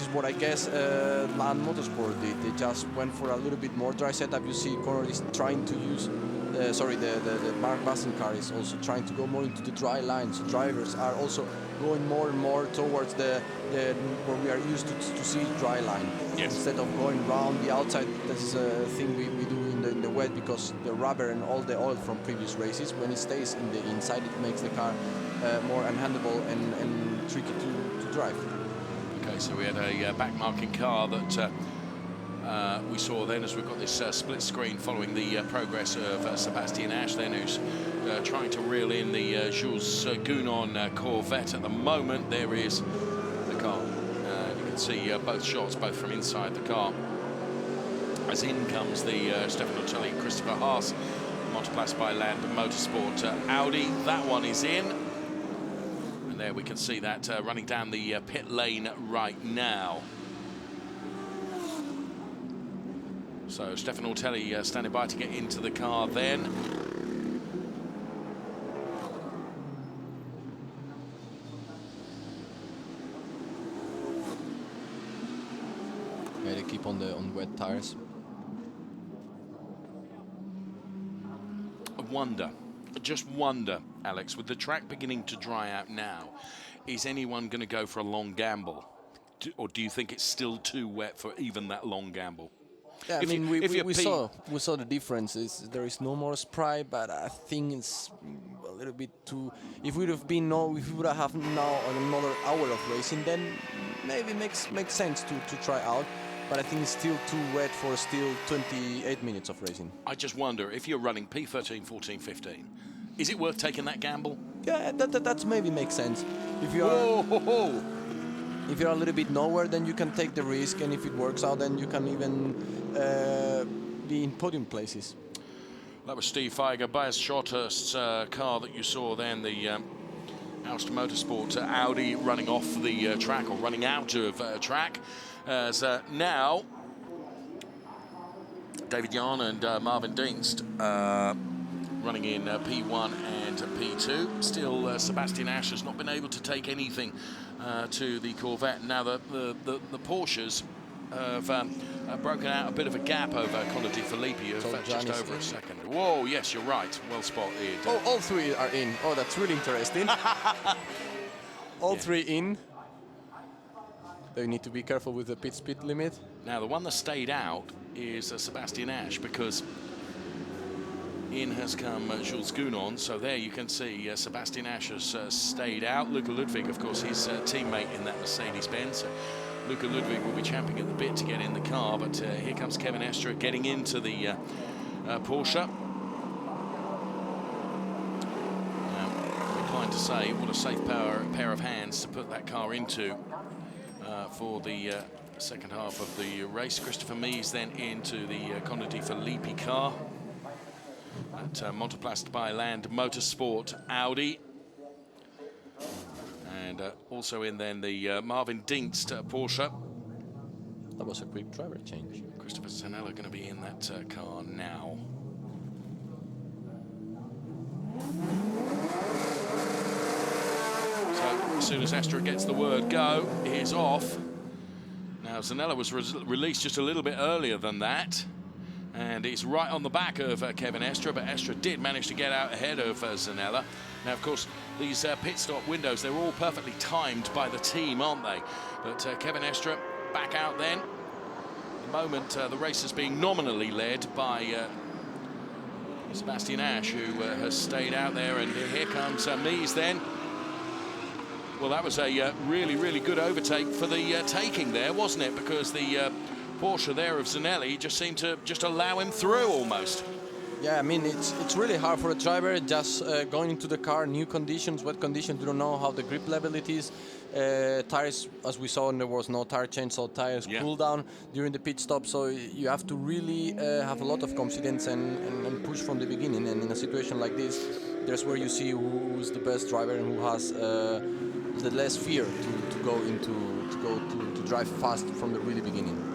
what I guess ADAC Motorsport did. They just went for a little bit more dry setup. You see Connor is trying to use the Mark Baston car is also trying to go more into the dry line. So drivers are also going more and more towards the where we are used to see dry line. Yes. Instead of going around the outside. This is a thing we do in the wet, because the rubber and all the oil from previous races, when it stays in the inside, it makes the car more unhandleable and tricky to drive. Okay, so we had a back-marking car that we saw then, as we've got this split screen following the progress of Sebastian Asch then, who's trying to reel in the Jules Gounon Corvette. At the moment, there is the car. You can see both shots, both from inside the car. As in comes the Stefan Otelli, Christopher Haas, Motoplast by Land Motorsport Audi. That one is in. And there we can see that running down the pit lane right now. So Stefan Otelli standing by to get into the car then. Yeah, they keep on wet tires. Just wonder, Alex, with the track beginning to dry out now, is anyone going to go for a long gamble? Or do you think it's still too wet for even that long gamble? Yeah, I mean, we saw the differences. There is no more spray, but I think it's a little bit too. If we would have now another hour of racing, then maybe makes sense to try out. but I think it's still too wet for still 28 minutes of racing. I just wonder, if you're running P13, 14, 15, is it worth taking that gamble? Yeah, that maybe makes sense. If you are, if you're a little bit nowhere, then you can take the risk, and if it works out, then you can even be in podium places. That was Steve Feiger, Bas Schotthurst's car that you saw then, the ADAC Motorsport Audi running off the track, or running out of track. As now, David Jahn and Marvin Dienst running in P1 and P2. Still, Sebastian Asch has not been able to take anything to the Corvette. Now the Porsches have broken out a bit of a gap over Connor de Filippi of just over a second. Whoa, yes, you're right. Well spotted. Oh, all three are in. Oh, that's really interesting. All three in. They need to be careful with the pit speed limit. Now, the one that stayed out is Sebastian Asch, because in has come Jules Gounon. So there you can see Sebastian Asch has stayed out. Luca Ludwig, of course, his teammate in that Mercedes-Benz. So Luca Ludwig will be champing at the bit to get in the car, but here comes Kevin Estre getting into the Porsche. I'm inclined to say what a safe pair of hands to put that car into for the second half of the race. Christopher Mies then into the Connor de Filippi car at Motoplast by Land Motorsport Audi. And also in then the Marvin Dienst Porsche. That was a quick driver change. Christopher Zanella going to be in that car now. So as soon as Estre gets the word go, he's off. Now Zanella was released just a little bit earlier than that. And it's right on the back of Kevin Estre, but Estre did manage to get out ahead of Zanella. Now, of course, these pit stop windows, they're all perfectly timed by the team, aren't they? But Kevin Estre back out then. At the moment, the race is being nominally led by Sebastian Asch, who has stayed out there. And here comes Mies then. Well, that was a really, really good overtake for the taking there, wasn't it? Because the Porsche there of Zanelli just seemed to just allow him through almost. Yeah, I mean, it's really hard for a driver just going into the car, new conditions, wet conditions, you don't know how the grip level it is. Tires, as we saw, there was no tire change, so tires cool down during the pit stop, so you have to really have a lot of confidence and push from the beginning. And in a situation like this, there's where you see who's the best driver and who has the less fear to drive fast from the really beginning.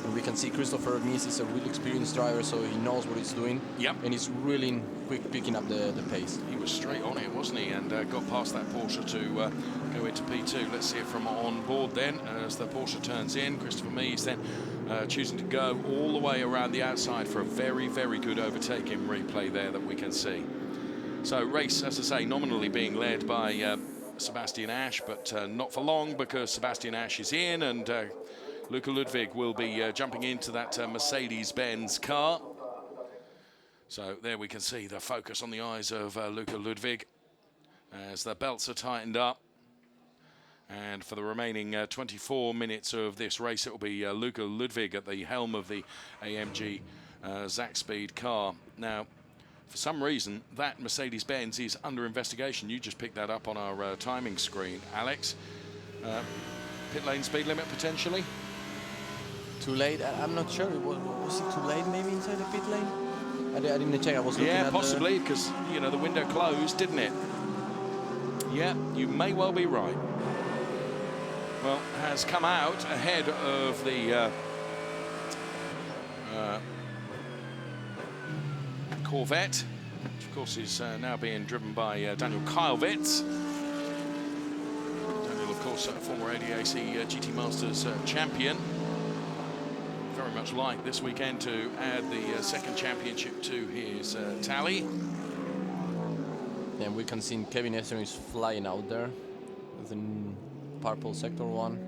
And we can see Christopher Mies is a really experienced driver, so he knows what he's doing. Yep. And he's really quick picking up the pace. He was straight on it, wasn't he? And got past that Porsche to go into P2. Let's see it from on board then. As the Porsche turns in, Christopher Mies then choosing to go all the way around the outside for a very, very good overtaking replay there that we can see. So race, as I say, nominally being led by Sebastian Asch, but not for long, because Sebastian Asch is in and Luca Ludwig will be jumping into that Mercedes-Benz car. So there we can see the focus on the eyes of Luca Ludwig as the belts are tightened up. And for the remaining 24 minutes of this race, it will be Luca Ludwig at the helm of the AMG Zack Speed car. Now, for some reason, that Mercedes-Benz is under investigation. You just picked that up on our timing screen, Alex. Pit lane speed limit potentially? Too late? I'm not sure. Was it too late maybe inside the pit lane? I didn't check. I was looking at Yeah, possibly, because, you know, the window closed, didn't it? Yeah, you may well be right. Well, has come out ahead of the Corvette, which of course is now being driven by Daniel Kylwitz. Daniel, of course, former ADAC GT Masters champion. Very much like this weekend to add the second championship to his tally. And we can see Kevin Estre is flying out there with the purple sector one.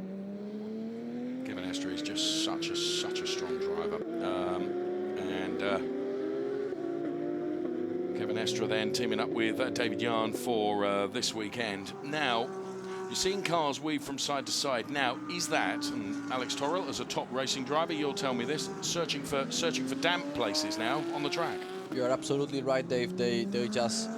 Kevin Estre is just such a strong driver. Kevin Estre then teaming up with David Jahn for this weekend. Now, You're seeing cars weave from side to side. Now, is that, and Alex Torrell, as a top racing driver, you'll tell me this, searching for damp places now on the track? You're absolutely right, Dave. They just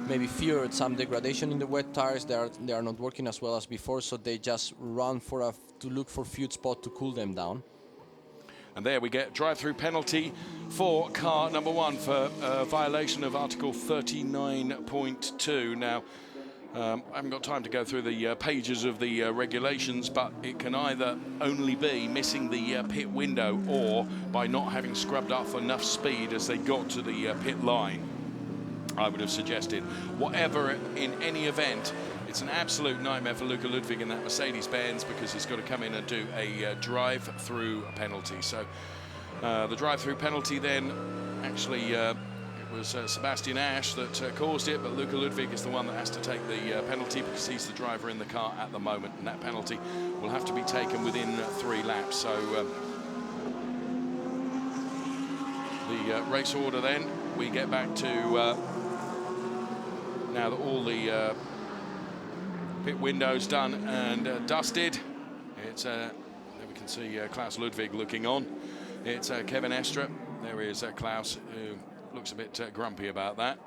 maybe feared some degradation in the wet tires. They are not working as well as before, so they just run to look for a few spots to cool them down. And there we get drive-through penalty for car number 1 for violation of Article 39.2. Now, I haven't got time to go through the pages of the regulations, but it can either only be missing the pit window or by not having scrubbed up enough speed as they got to the pit line. I would have suggested. Whatever, in any event, it's an absolute nightmare for Luca Ludwig in that Mercedes-Benz because he's got to come in and do a drive-through penalty. So the drive-through penalty then actually it was Sebastian Ash that caused it, but Luca Ludwig is the one that has to take the penalty because he's the driver in the car at the moment, and that penalty will have to be taken within 3 laps. So the race order then, we get back to now that all the pit windows done and dusted. It's there we can see Klaus Ludwig looking on. It's Kevin Estre. There is Klaus, who looks a bit grumpy about that.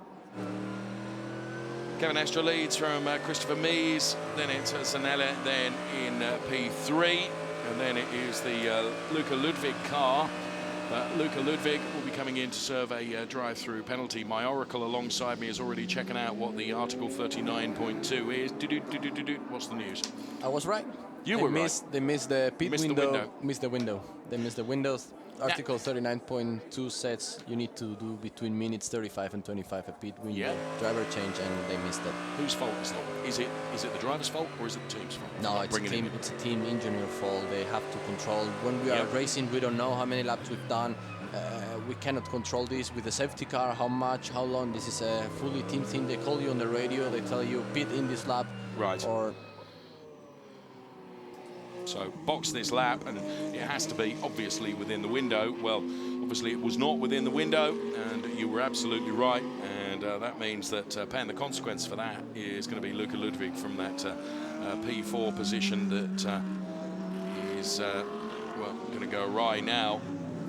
Kevin Estre leads from Christopher Mies. Then it's Zanella. Then in P3, and then it is the Luca Ludwig car. Luca Ludwig will be coming in to serve a drive-through penalty. My oracle alongside me is already checking out what the Article 39.2 is. What's the news? I was right. You were right. They missed the pit window. Missed the window. They missed the windows. Article 39.2 says you need to do between minutes 35 and 25 a pit window driver change, and they missed it. Whose fault is that? Is it the driver's fault or is it the team's fault? No, it's a team engineer fault. They have to control. When we are racing, we don't know how many laps we've done. We cannot control this with the safety car, how much, how long. This is a fully team thing. They call you on the radio. They tell you pit in this lap. Right. Or so box this lap, and it has to be obviously within the window. Well, obviously it was not within the window, and you were absolutely right. And that means that paying the consequence for that is going to be Luca Ludwig from that P4 position that is going to go awry now.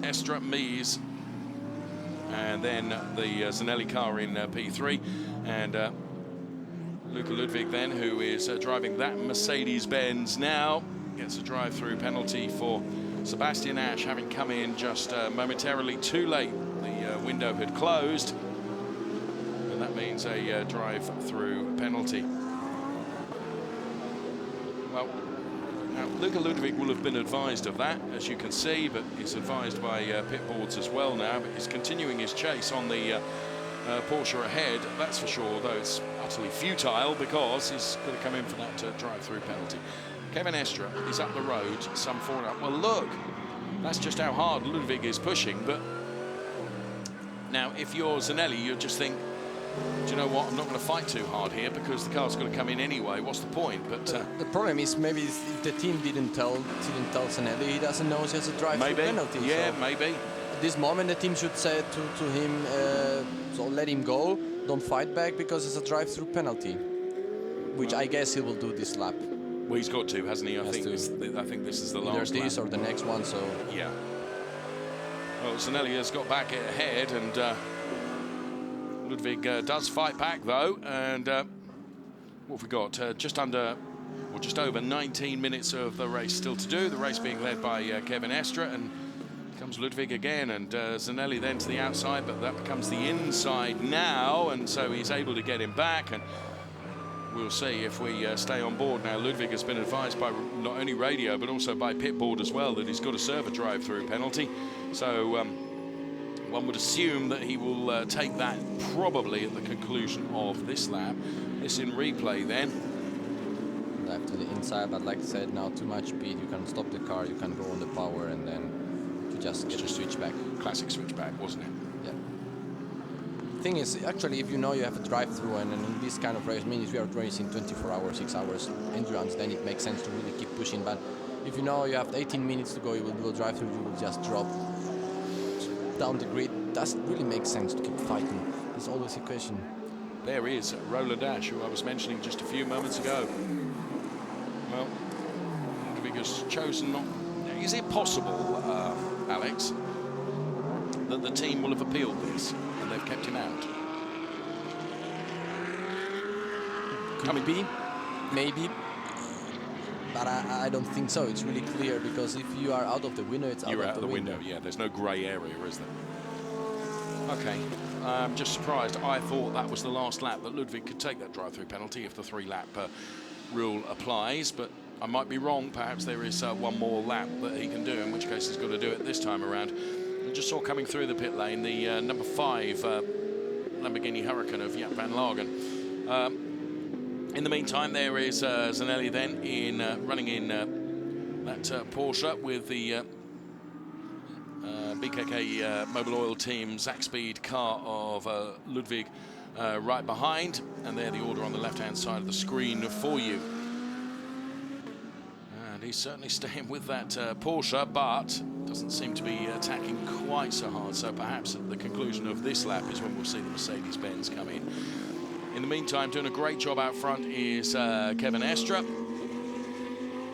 Estre, Mies, and then the Zanelli car in P3, and Luca Ludwig then, who is driving that Mercedes-Benz now, gets a drive-through penalty for Sebastian Ash having come in just momentarily too late. The window had closed, and that means a drive-through penalty. Well, now Luca Ludwig will have been advised of that, as you can see, but he's advised by pit boards as well now, but he's continuing his chase on the Porsche ahead, that's for sure, though it's utterly futile because he's going to come in for that drive-through penalty. Kevin Estre is up the road, some 4 up. Well, look, that's just how hard Ludwig is pushing. But now, if you're Zanelli, you just think, do you know what? I'm not going to fight too hard here because the car's going to come in anyway. What's the point? But the problem is maybe if the team didn't tell Zanelli, he doesn't know he has a drive-through penalty. Yeah, so maybe. At this moment, the team should say to him, so let him go. Don't fight back because it's a drive-through penalty, which I guess he will do this lap. Well, he's got to, hasn't he? I think this is the last lap. Either this or the next one, so... Yeah. Well, Zanelli has got back ahead, and Ludwig does fight back, though. And what have we got? Just over 19 minutes of the race still to do. The race being led by Kevin Estre, and comes Ludwig again, and Zanelli then to the outside, but that becomes the inside now, and so he's able to get him back, and we'll see if we stay on board. Now, Ludwig has been advised by not only radio, but also by pit board as well, that he's got to serve a drive-through penalty. So one would assume that he will take that probably at the conclusion of this lap. This in replay then. Left to the inside, but like I said, now too much speed. You can stop the car, you can go on the power, and then you just get a switchback. Classic switchback, wasn't it? Yeah. Thing is, actually, if you know you have a drive-through, and in this kind of race, means we are racing 24 hours, 6 hours endurance, then it makes sense to really keep pushing. But if you know you have 18 minutes to go, you will do a drive-through, you will just drop down the grid. Doesn't really make sense to keep fighting. There's always a question. There is Roland Ash, who I was mentioning just a few moments ago. Ludwig has chosen not... Is it possible, Alex, that the team will have appealed this and they've kept him out? Could be, maybe. But I don't think so. It's really clear, because if you are out of the window, it's You're out of the window. Yeah, there's no grey area, is there? Okay, I'm just surprised. I thought that was the last lap that Ludwig could take that drive-through penalty if the 3-lap rule applies, but I might be wrong. Perhaps there is one more lap that he can do, in which case he's got to do it this time around. I just saw coming through the pit lane the number 5 Lamborghini Huracan of Jaap van Lagen. In the meantime, there is Zanelli then in running in that Porsche with the BKK Mobile Oil Team Zach Speed car of Ludwig right behind, and there the order on the left-hand side of the screen for you. And he's certainly staying with that Porsche, but doesn't seem to be attacking quite so hard. So perhaps at the conclusion of this lap is when we'll see the Mercedes-Benz come in. In the meantime, doing a great job out front is Kevin Estre.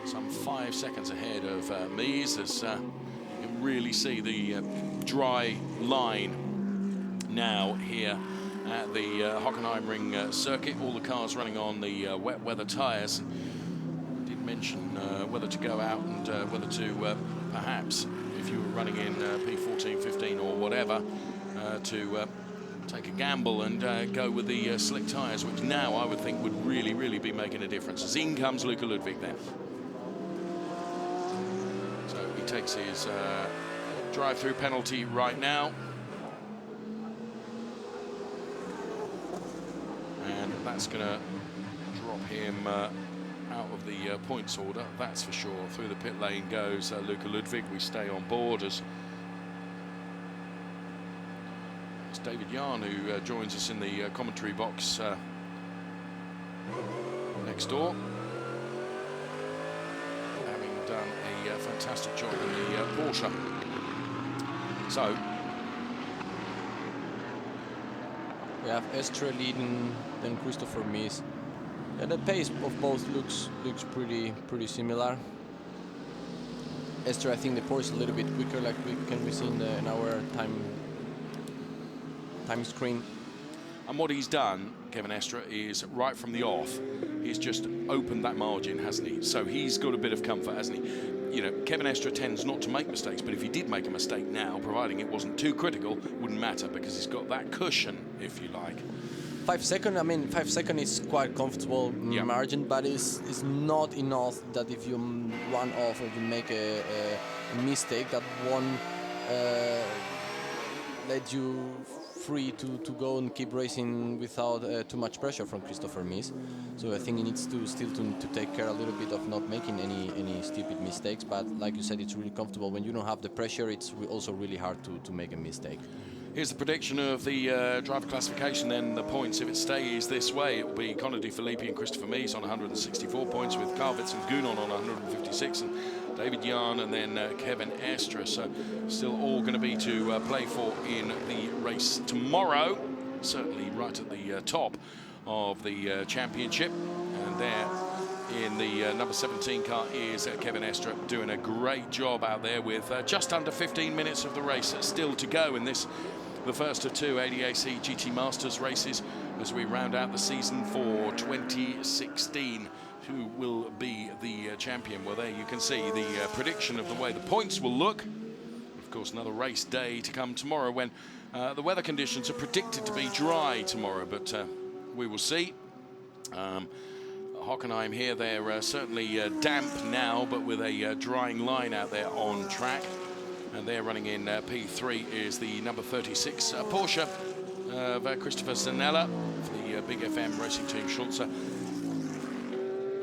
Some 5 seconds ahead of Mies, as you can really see the dry line now here at the Hockenheimring circuit. All the cars running on the wet weather tyres. I did mention whether to go out and whether to perhaps, if you were running in P14, 15 or whatever, to take a gamble and go with the slick tyres, which now I would think would really be making a difference. As in comes Luka Ludwig then. So he takes his drive-through penalty right now. And that's going to drop him out of the points order, that's for sure. Through the pit lane goes Luka Ludwig. We stay on board as David Yarn, who joins us in the commentary box next door, having done a fantastic job in the Porsche. So we have Estre leading, then Christopher Mies. And the pace of both looks pretty similar. Estre, I think the Porsche is a little bit quicker, like we see in our time screen. And what he's done, Kevin Estre, is right from the off, he's just opened that margin, hasn't he? So he's got a bit of comfort, hasn't he? You know, Kevin Estre tends not to make mistakes, but if he did make a mistake now, providing it wasn't too critical, wouldn't matter, because he's got that cushion, if you like. 5 seconds, I mean, 5 seconds is quite comfortable margin, but it's not enough that if you run off or you make a mistake, that won't let you free to go and keep racing without too much pressure from Christopher Mies. So I think he needs to still to take care a little bit of not making any stupid mistakes. But like you said, it's really comfortable. When you don't have the pressure, it's also really hard to make a mistake. Here's the prediction of the driver classification, then the points. If it stays this way, it will be Conor De Filippi and Christopher Mies on 164 points, with Karvitz and Gunon on 156, and David Yarn and then Kevin Estre. So still all going to be to play for in the race tomorrow, certainly right at the top of the championship. And there in the number 17 car is Kevin Estre, doing a great job out there with just under 15 minutes of the race still to go in this, the first of 2 ADAC GT Masters races, as we round out the season for 2016. Who will be the champion? Well, there you can see the prediction of the way the points will look. Of course, another race day to come tomorrow, when the weather conditions are predicted to be dry tomorrow, but we will see. Hockenheim here, they're certainly damp now, but with a drying line out there on track. And they're running in P3 is the number 36 Porsche of Christopher Zanella for the Big FM Racing Team Schulze.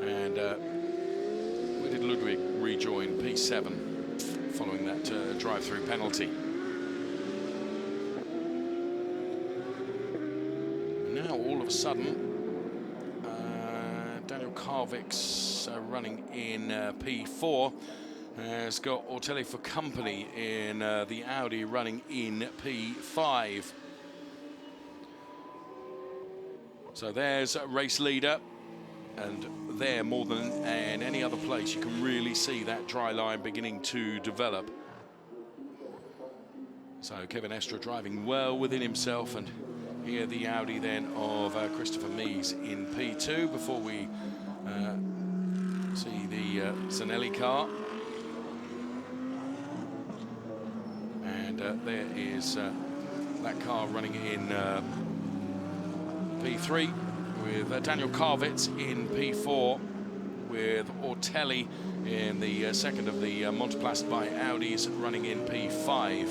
And where did Ludwig rejoin? P7, following that drive-through penalty. And now, all of a sudden, Daniel Karvix running in P4 has got Ortelli for company in the Audi, running in P5. So there's race leader and there more than in any other place, you can really see that dry line beginning to develop. So Kevin Estre driving well within himself, and here the Audi then of Christopher Mies in P2 before we see the Zanelli car. And there is that car running in P3 with Daniel Karvitz in P4 with Ortelli in the second of the Monoplast by Audis running in P5.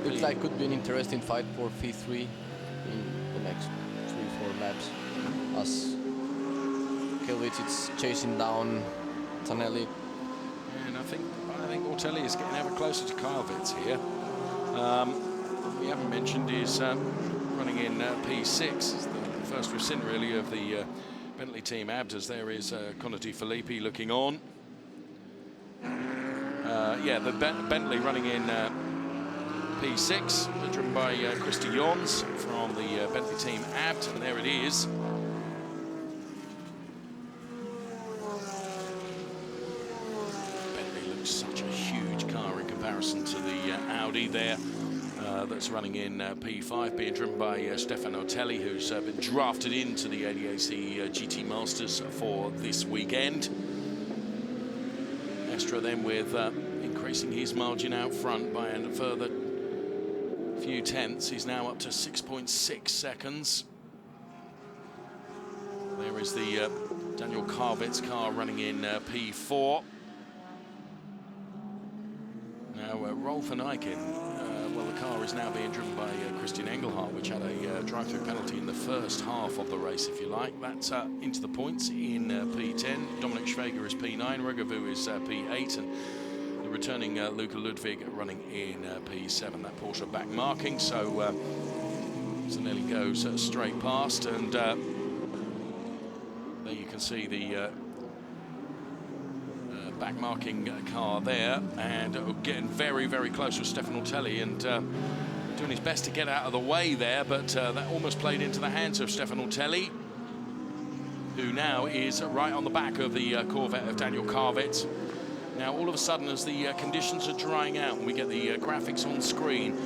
Looks like could be an interesting fight for P3 in the next 3-4 laps, as Karvitz is chasing down Zanelli. And I think Ortelli is getting ever closer to Karvitz here. We haven't mentioned is running in P6. It's the first we've seen really of the Bentley team Abdas. There is Connor Di Filippi looking on. Yeah, the Bentley running in P6, driven by Christy Jons from the Bentley team Abt, and there it is. Bentley looks such a huge car in comparison to the Audi there. That's running in P5, being driven by Stefan Ortelli, who's been drafted into the ADAC GT Masters for this weekend. Estre then with increasing his margin out front by a further few tenths. He's now up to 6.6 seconds. There is the Daniel Karvitz car running in P4. Now Rolf and Eichen. Well, the car is now being driven by Christian Engelhardt, which had a drive-through penalty in the first half of the race, if you like. That's into the points in P10. Dominic Schwager is P9, Regavu is P8, and the returning Luca Ludwig running in P7. That Porsche back marking, so Zanelli goes straight past, and there you can see the back marking car there, and getting very, very close with Stefan Ortelli, and doing his best to get out of the way there, but that almost played into the hands of Stefan Ortelli, who now is right on the back of the Corvette of Daniel Karvitz. Now, all of a sudden, as the conditions are drying out and we get the graphics on screen,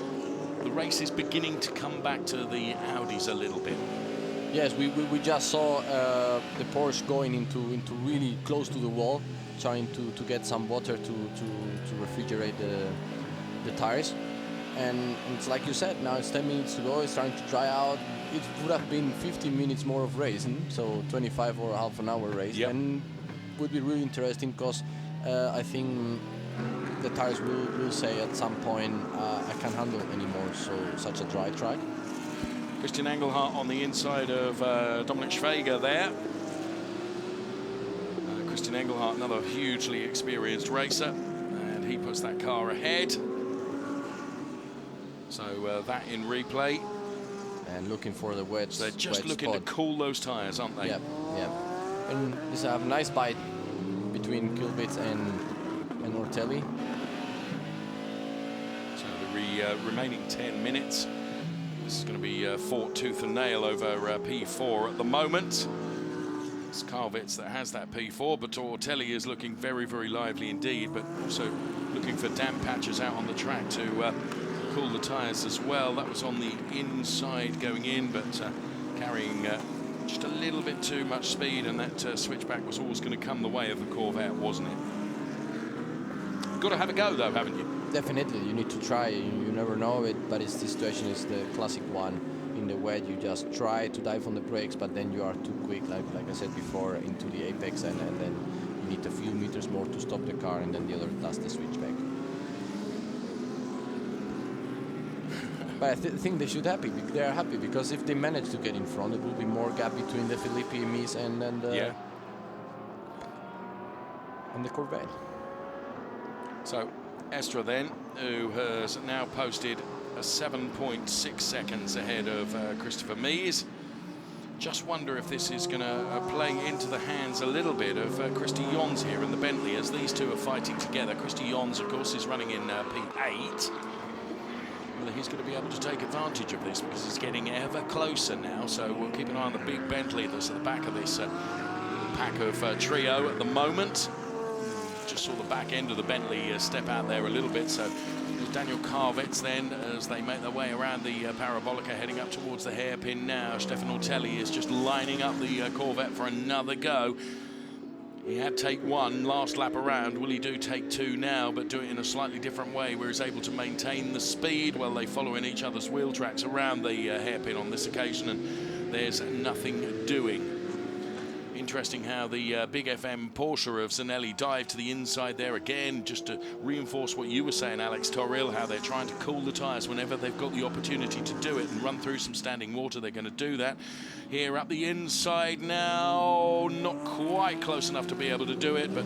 the race is beginning to come back to the Audis a little bit. Yes, we just saw the Porsche going into really close to the wall, trying to get some water to refrigerate the tires. And it's like you said, now it's 10 minutes to go, it's trying to dry out. It would have been 15 minutes more of racing, so 25 or half an hour race. Yep. And would be really interesting, because I think the tires will say at some point, I can't handle anymore, so such a dry track. Christian Engelhardt on the inside of Dominic Schwager there. Christian Engelhardt, another hugely experienced racer, and he puts that car ahead. So that in replay. And looking for the wet So they're just looking spot to cool those tyres, aren't they? Yep, yep. And there's a nice bite between Karvitz and Ortelli. So the remaining 10 minutes. This is going to be fought tooth and nail over P4 at the moment. It's Karvitz that has that P4, but Ortelli is looking very, very lively indeed, but also looking for damp patches out on the track to cool the tyres as well. That was on the inside going in, but carrying just a little bit too much speed, and that switchback was always going to come the way of the Corvette, wasn't it? You've got to have a go, though, haven't you? Definitely, you need to try. You never know it, but this situation is the classic one. In the wet, you just try to dive on the brakes, but then you are too quick, like I said before, into the apex, and then you need a few meters more to stop the car, and then the other does the switchback. But I think they should happy. They are happy, because if they manage to get in front, it will be more gap between the Filippi, Mies, and the Corvette. So Estre then, who has now posted a 7.6 seconds ahead of Christopher Mies. Just wonder if this is going to play into the hands a little bit of Christy Jons here in the Bentley, as these two are fighting together. Christy Jons, of course, is running in P8. whether he's going to be able to take advantage of this, because it's getting ever closer now. So we'll keep an eye on the big Bentley that's at the back of this pack of trio at the moment. Just saw the back end of the Bentley step out there a little bit. So Daniel Carvitz then, as they make their way around the Parabolica, heading up towards the hairpin now. Stefan Ortelli is just lining up the Corvette for another go. He had take one last lap around. Will he do take two now, but do it in a slightly different way, where he's able to maintain the speed while they follow in each other's wheel tracks around the hairpin on this occasion, and there's nothing doing. Interesting how the big FM Porsche of Zanelli dived to the inside there again, just to reinforce what you were saying, Alex Toril, how they're trying to cool the tyres whenever they've got the opportunity to do it and run through some standing water. They're going to do that. Here up the inside now, not quite close enough to be able to do it, but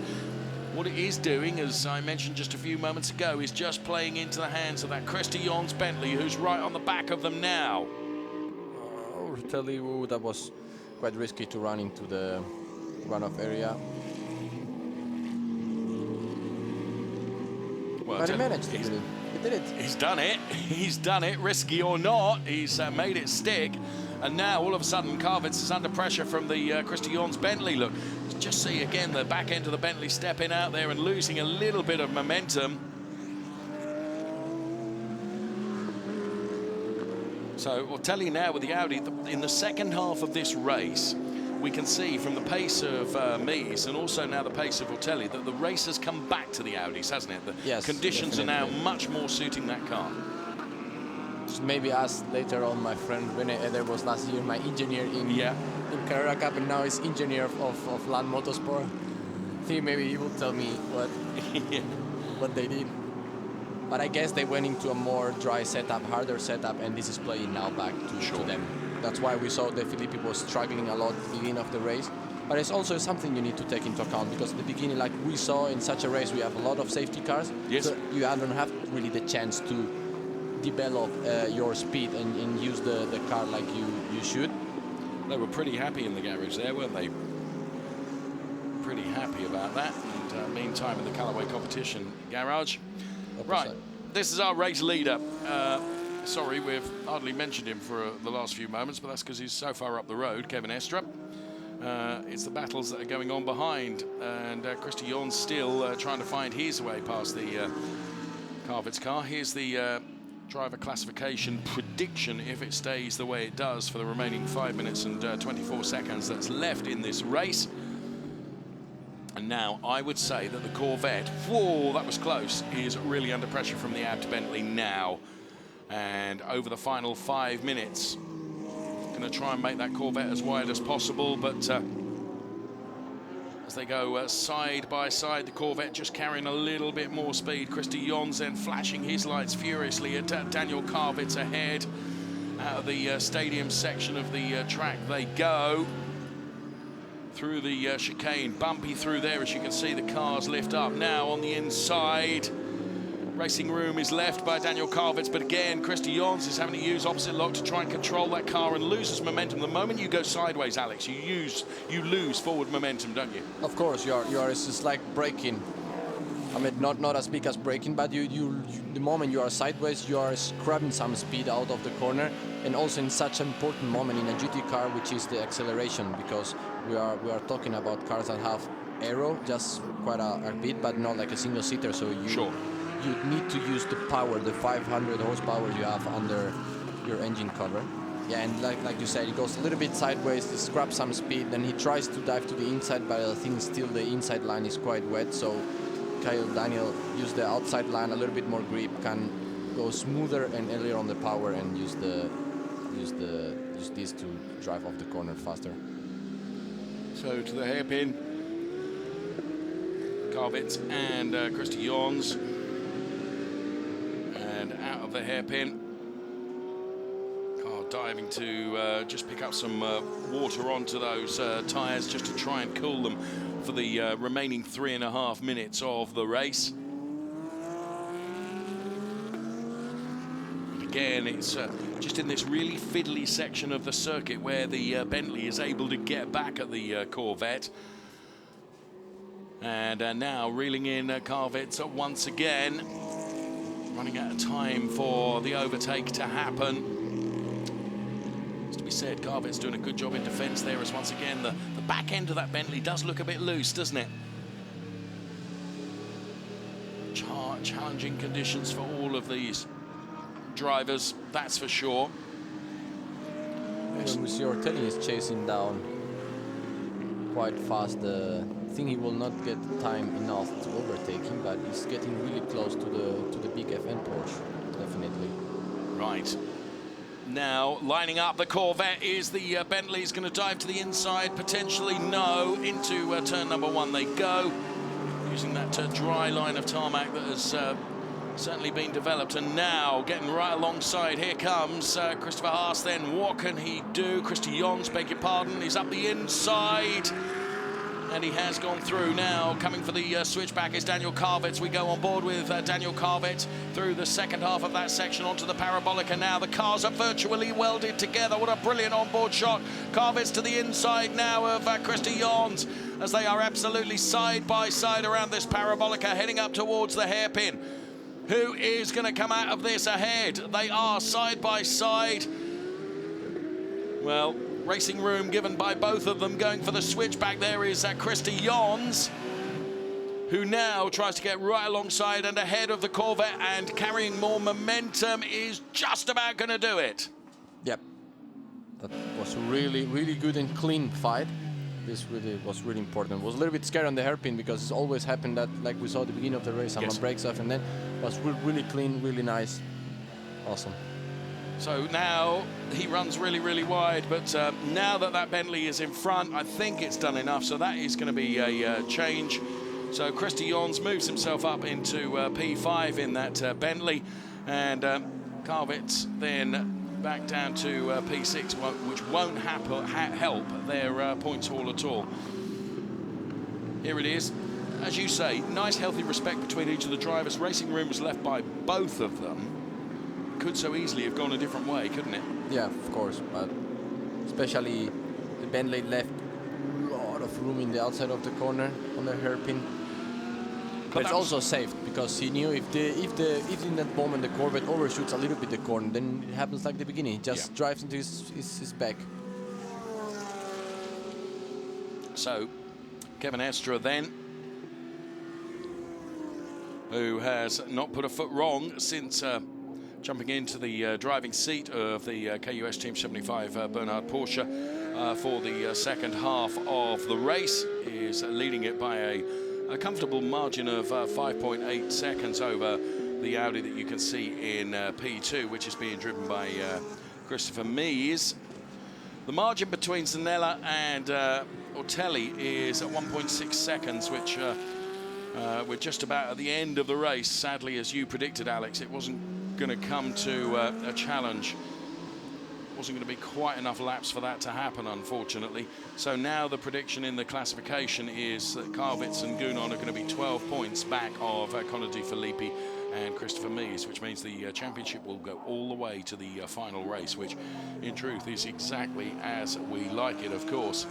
what it is doing, as I mentioned just a few moments ago, is just playing into the hands of that Christy Jons Bentley, who's right on the back of them now. Ortelli, that was quite risky to run into the runoff area. Well, but he managed to do it. He did it. He's done it. He's done it, risky or not. He's made it stick. And now, all of a sudden, Carvitz is under pressure from the Christy Jons Bentley. Look, just see again the back end of the Bentley stepping out there and losing a little bit of momentum. So Ortelli now with the Audi. In the second half of this race, we can see from the pace of Mies and also now the pace of Ortelli that the race has come back to the Audis, hasn't it? The conditions definitely. are now much more suiting that car. Just maybe ask later on my friend Rennen Eder was last year my engineer in Carrera Cup, and now he's engineer of Land Motorsport. I think maybe he will tell me what they did. But I guess they went into a more dry setup, harder setup, and this is playing now back to them. That's why we saw that Filippi was struggling a lot at the beginning of the race. But it's also something you need to take into account, because at the beginning, like we saw in such a race, we have a lot of safety cars. Yes. So you don't have really the chance to develop your speed and use the car like you should. They were pretty happy in the garage there, weren't they? Pretty happy about that. And meantime, in the Callaway competition garage. Right, this is our race leader. Sorry, we've hardly mentioned him for the last few moments, but that's because he's so far up the road, Kevin Estra. It's the battles that are going on behind, and Christy Jons still trying to find his way past the Carvitz car. Here's the driver classification prediction, if it stays the way it does for the remaining 5 minutes and 24 seconds that's left in this race. And now I would say that the Corvette, whoa, that was close, is really under pressure from the Abt Bentley now. And over the final 5 minutes, going to try and make that Corvette as wide as possible, but as they go side by side, the Corvette just carrying a little bit more speed. Christy Jons then flashing his lights furiously at Daniel Carvitz ahead. Out of the stadium section of the track they go. Through the chicane, bumpy through there, as you can see the cars lift up. Now on the inside, racing room is left by Daniel Carvitz, but again, Christy Jons is having to use opposite lock to try and control that car and loses momentum. The moment you go sideways, Alex, you lose forward momentum, don't you? Of course, you are. It's just like braking. I mean, not as big as braking, but the moment you are sideways, you are scrubbing some speed out of the corner, and also in such an important moment in a GT car, which is the acceleration, because we are talking about cars that have aero, just quite a bit, but not like a single seater. So you need to use the power, the 500 horsepower you have under your engine cover. Yeah, and like you said, he goes a little bit sideways, he scraps some speed, then he tries to dive to the inside, but I think still the inside line is quite wet, so Daniel use the outside line, a little bit more grip, can go smoother and earlier on the power, and use this to drive off the corner faster. So to the hairpin, Carvitz and Christy Jons, and out of the hairpin, car diving to just pick up some water onto those tyres just to try and cool them for the remaining 3.5 minutes of the race. And again, it's just in this really fiddly section of the circuit where the Bentley is able to get back at the Corvette. And now reeling in Carvitz once again. running out of time for the overtake to happen. As to be said, Carvet's doing a good job in defence there, as once again the back end of that Bentley does look a bit loose, doesn't it? Challenging conditions for all of these drivers, that's for sure. When we see Ortelli is chasing down quite fast, I think he will not get time enough to overtake him, but he's getting really close to the big FN Porsche, definitely. Right. Now, lining up the Corvette is the Bentley. He's going to dive to the inside, potentially no. Into turn number 1 they go, using that dry line of tarmac that has certainly been developed. And now, getting right alongside, here comes Christopher Haas then. What can he do? Christy Jons, beg your pardon, he's up the inside. And he has gone through now. Coming for the switchback is Daniel Carvetz. We go on board with Daniel Carvetz through the second half of that section onto the Parabolica now. The cars are virtually welded together. What a brilliant onboard shot. Carvetz to the inside now of Christy Jons, as they are absolutely side by side around this Parabolica, heading up towards the hairpin. Who is going to come out of this ahead? They are side by side. Well, racing room given by both of them. Going for the switchback there is Christy Jons, who now tries to get right alongside and ahead of the Corvette, and carrying more momentum is just about going to do it. Yep. That was a really, really good and clean fight. This really was really important. It was a little bit scary on the hairpin because it's always happened that, like we saw at the beginning of the race, someone breaks off, and then it was really clean, really nice. Awesome. So now he runs really, really wide, but now that Bentley is in front, I think it's done enough, so that is going to be a change. So Christy Jons moves himself up into P5 in that Bentley, and Carvetz then back down to P6, which won't help their points haul at all. Here it is. As you say, nice healthy respect between each of the drivers. Racing room was left by both of them. Could so easily have gone a different way, couldn't it? Yeah, of course, but especially the Bentley left a lot of room in the outside of the corner on the hairpin. But it's also safe because he knew if in that moment the Corvette overshoots a little bit the corner, then it happens like the beginning. He just drives into his back. So Kevin Estre then, who has not put a foot wrong since jumping into the driving seat of the KUS Team 75 Bernhard Porsche for the second half of the race, is leading it by a comfortable margin of 5.8 seconds over the Audi that you can see in P2, which is being driven by Christopher Mies. The margin between Zanella and Ortelli is at 1.6 seconds, which we're just about at the end of the race. Sadly, as you predicted, Alex, it wasn't going to come to a challenge. Wasn't going to be quite enough laps for that to happen, unfortunately. So now the prediction in the classification is that Carvetz and Gounon are going to be 12 points back of Connor De Filippi and Christopher Mies, which means the championship will go all the way to the final race, which in truth is exactly as we like it, of course.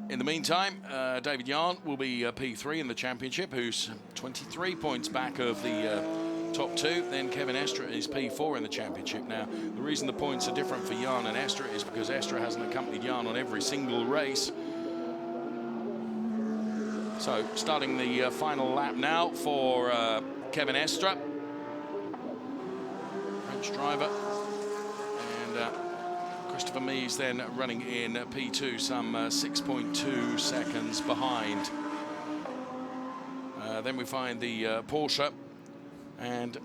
In the meantime, David Jahn will be P3 in the championship, who's 23 points back of the top two. Then Kevin Estre is P4 in the championship. Now, the reason the points are different for Jahn and Estre is because Estre hasn't accompanied Jahn on every single race. So, starting the final lap now for Kevin Estre, French driver, and Christopher Mies then running in P2, some 6.2 seconds behind. Then we find the Porsche, and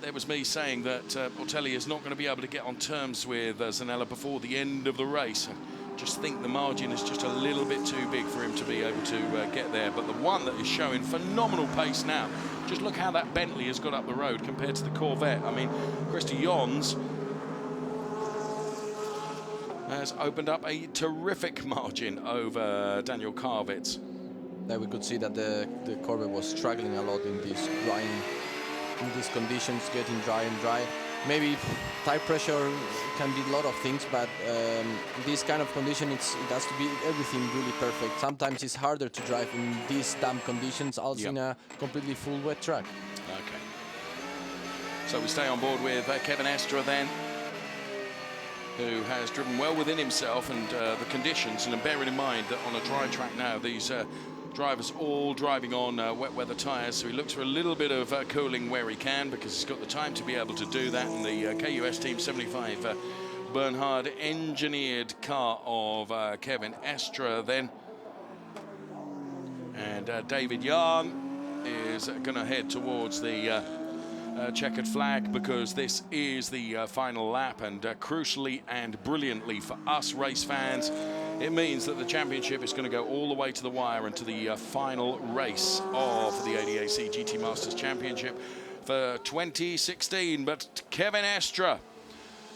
there was me saying that Ortelli is not going to be able to get on terms with Zanella before the end of the race. I just think the margin is just a little bit too big for him to be able to get there. But the one that is showing phenomenal pace now, just look how that Bentley has got up the road compared to the Corvette. I mean, Christy Jons has opened up a terrific margin over Daniel Carvetz. There we could see that the Corvette was struggling a lot in this drying, in these conditions, getting dry and dry. Maybe tire pressure can be a lot of things, but in this kind of condition, it has to be everything really perfect. Sometimes it's harder to drive in these damp conditions, also in a completely full wet track. So we stay on board with Kevin Estre then, who has driven well within himself and the conditions, and bearing in mind that on a dry track now, these drivers all driving on wet weather tyres, so he looks for a little bit of cooling where he can, because he's got the time to be able to do that. And the KUS Team 75 Bernhard engineered car of Kevin Estre then. And David Jahn is going to head towards the checkered flag, because this is the final lap, and crucially and brilliantly for us race fans, it means that the championship is going to go all the way to the wire and to the final race of the ADAC GT Masters Championship for 2016. But Kevin Estre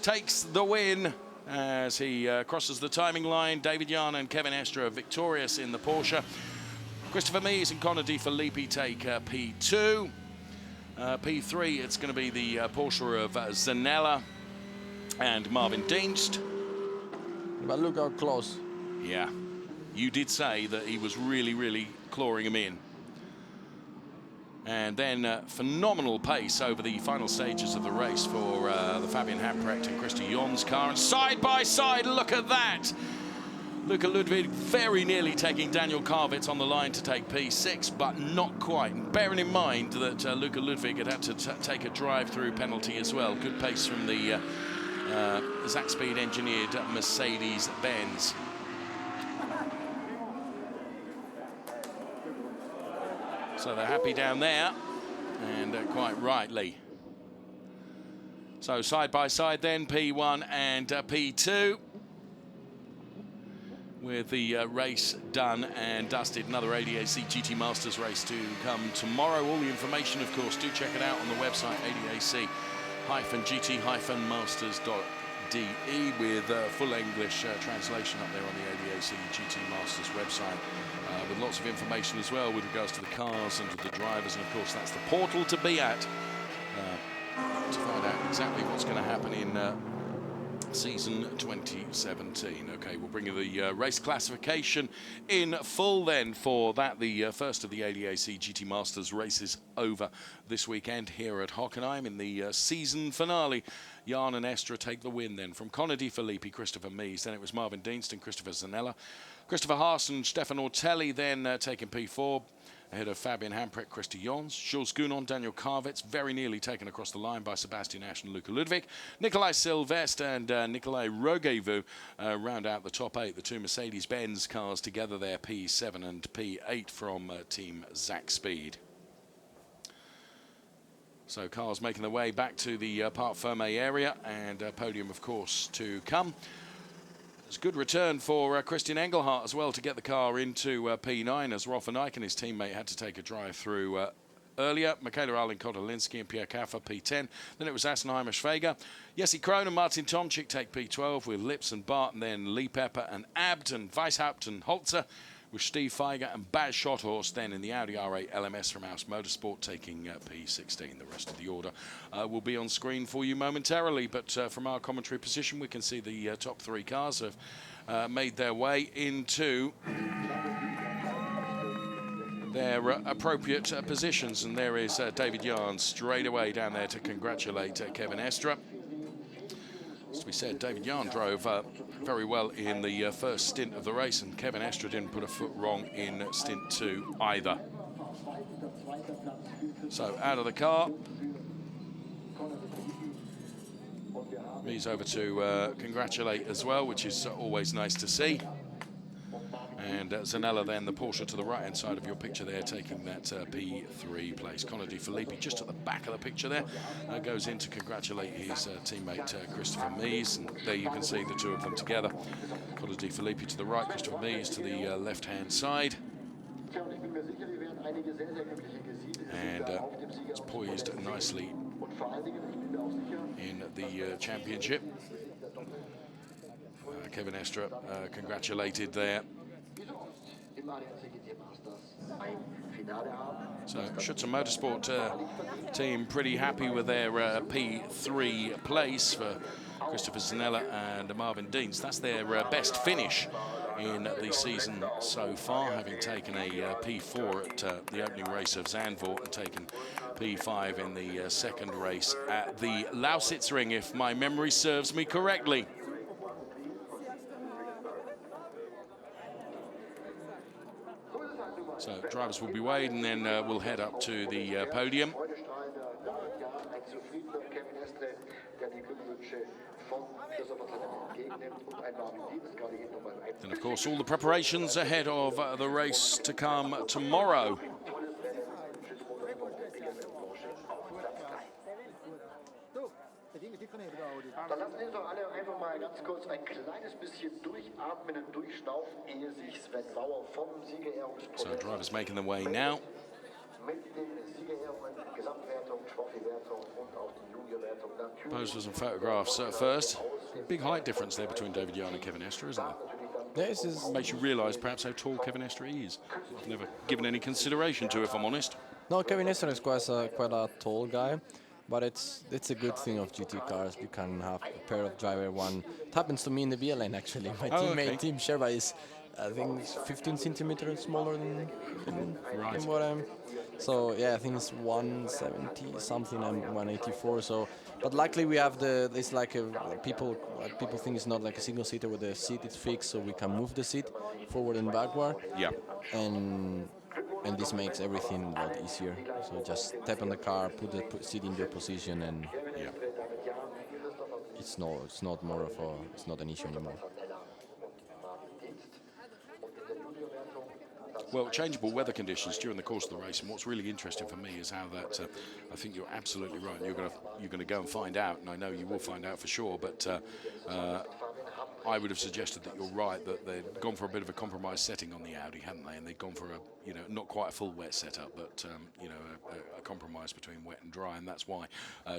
takes the win as he crosses the timing line. David Jahn and Kevin Estre are victorious in the Porsche. Christopher Mies and Connor De Filippi take P2. P3, it's going to be the Porsche of Zanella and Marvin Dienst. But look how close. Yeah, you did say that he was really, really clawing him in. And then phenomenal pace over the final stages of the race for the Fabian Hamprecht and Christy Jon's car. And side by side, look at that. Luca Ludwig very nearly taking Daniel Kravitz on the line to take P6, but not quite. And bearing in mind that Luca Ludwig had to take a drive-through penalty as well. Good pace from the Zach Speed engineered Mercedes-Benz. So they're happy down there, and quite rightly. So side by side then, P1 and P2. With the race done and dusted. Another ADAC GT Masters race to come tomorrow. All the information, of course, do check it out on the website, ADAC-GT-Masters.de, with full English translation up there on the ADAC GT Masters website, with lots of information as well with regards to the cars and to the drivers. And, of course, that's the portal to be at to find out exactly what's going to happen in season 2017. Okay, we'll bring you the race classification in full then for that. The first of the ADAC GT Masters races over this weekend here at Hockenheim in the season finale. Jahn and Estre take the win then from Connor De Filippi, Christopher Mies. Then it was Marvin Dienst and Christopher Zanella. Christopher Haas and Stefan Ortelli then taking P4. Ahead of Fabian Hamprecht, Christy Jons. Jules Gounon, Daniel Kravitz, very nearly taken across the line by Sebastian Ash and Luca Ludwig. Nikolai Silvestre and Nikolai Rogevu round out the top 8. The two Mercedes-Benz cars together there, P7 and P8 from Team Zach Speed. So cars making their way back to the Parc Fermé area, and podium, of course, to come. It's a good return for Christian Engelhardt as well to get the car into P9, as Rolf Eijk and his teammate had to take a drive through earlier. Michaela Allen-Kotolinski and Pierre Kaffer P10. Then it was Assenheimer Schwager. Jesse Krohn and Martin Tomczyk take P12 with Lips and Bart, and then Lee Pepper and Abt and Weishaupt and Holzer, with Steve Feiger and Baz Schotthorst then in the Audi R8 LMS from ADAC Motorsport taking P16. The rest of the order will be on screen for you momentarily, but from our commentary position we can see the top 3 cars have made their way into their appropriate positions, and there is David Jahn straight away down there to congratulate Kevin Estre. As we said, David Jahn drove very well in the first stint of the race, and Kevin Estre didn't put a foot wrong in stint 2 either. So out of the car. He's over to congratulate as well, which is always nice to see. And Zanella then, the Porsche to the right-hand side of your picture there, taking that P3 place. Connor De Filippi just at the back of the picture there, goes in to congratulate his teammate Christopher Mies. And there you can see the two of them together. Connor De Filippi to the right, Christopher Mies to the left-hand side. And it's poised nicely in the championship. Kevin Estre congratulated there. So Schützer Motorsport team pretty happy with their P3 place for Christopher Zanella and Marvin Dienst. That's their best finish in the season so far, having taken a P4 at the opening race of Zandvoort and taken P5 in the second race at the Lausitzring, if my memory serves me correctly. So drivers will be weighed, and then we'll head up to the podium. And of course, all the preparations ahead of the race to come tomorrow. Dann lassen Sie doch alle einfach mal ganz kurz ein kleines bisschen durchatmen und durchschnaufen, ehe sich Sven Bauer vom Siegerehrungspodium. So drivers making their way now. Mit den Siegerehrungen, Gesamtwertung, Trophy-Wertung und auch die Juniorwertung natürlich. Pose for some photographs first. Big height difference there between David Yarn and Kevin Estre, isn't there? This is Makes you realise perhaps how tall Kevin Estre is. I've never given any consideration to, if I'm honest. no. Kevin Estre is quite a tall guy, but it's a good thing of GT cars. You can have a pair of driver. One it happens to me in the BL lane actually. My teammate okay. Tim Sherba is, I think, 15 centimeters smaller than Right. what I'm. So yeah, I think it's 170 something. I'm 184. So, but luckily we have it's like people think it's not like a single seater where the seat is fixed, so we can move the seat forward and backward. Yeah. And this makes everything a lot easier. So just tap on the car, put the seat in your position, and Yeah. it's not an issue anymore. Well, changeable weather conditions during the course of the race, and what's really interesting for me is how that. I think you're absolutely right. You're going to go and find out, and I know you will find out for sure. But I would have suggested that you're right, that they'd gone for a bit of a compromise setting on the Audi, hadn't they? And they'd gone for not quite a full wet setup, but a compromise between wet and dry, and that's why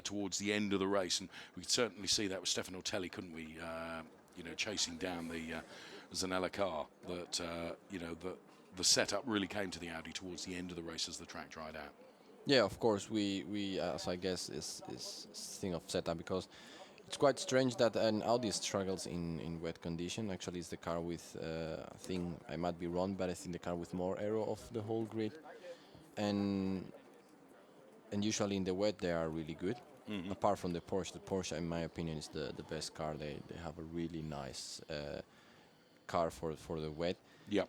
towards the end of the race, and we could certainly see that with Stefano Telli, couldn't we? Chasing down the Zanella car, that the setup really came to the Audi towards the end of the race as the track dried out. Yeah, of course. We as I guess is thing of setup, because it's quite strange that an Audi struggles in wet condition. Actually, it's the car with I think I might be wrong, but I think the car with more aero of the whole grid, and usually in the wet they are really good. Apart from the Porsche, in my opinion, is the best car. They have a really nice car for the wet. Yeah.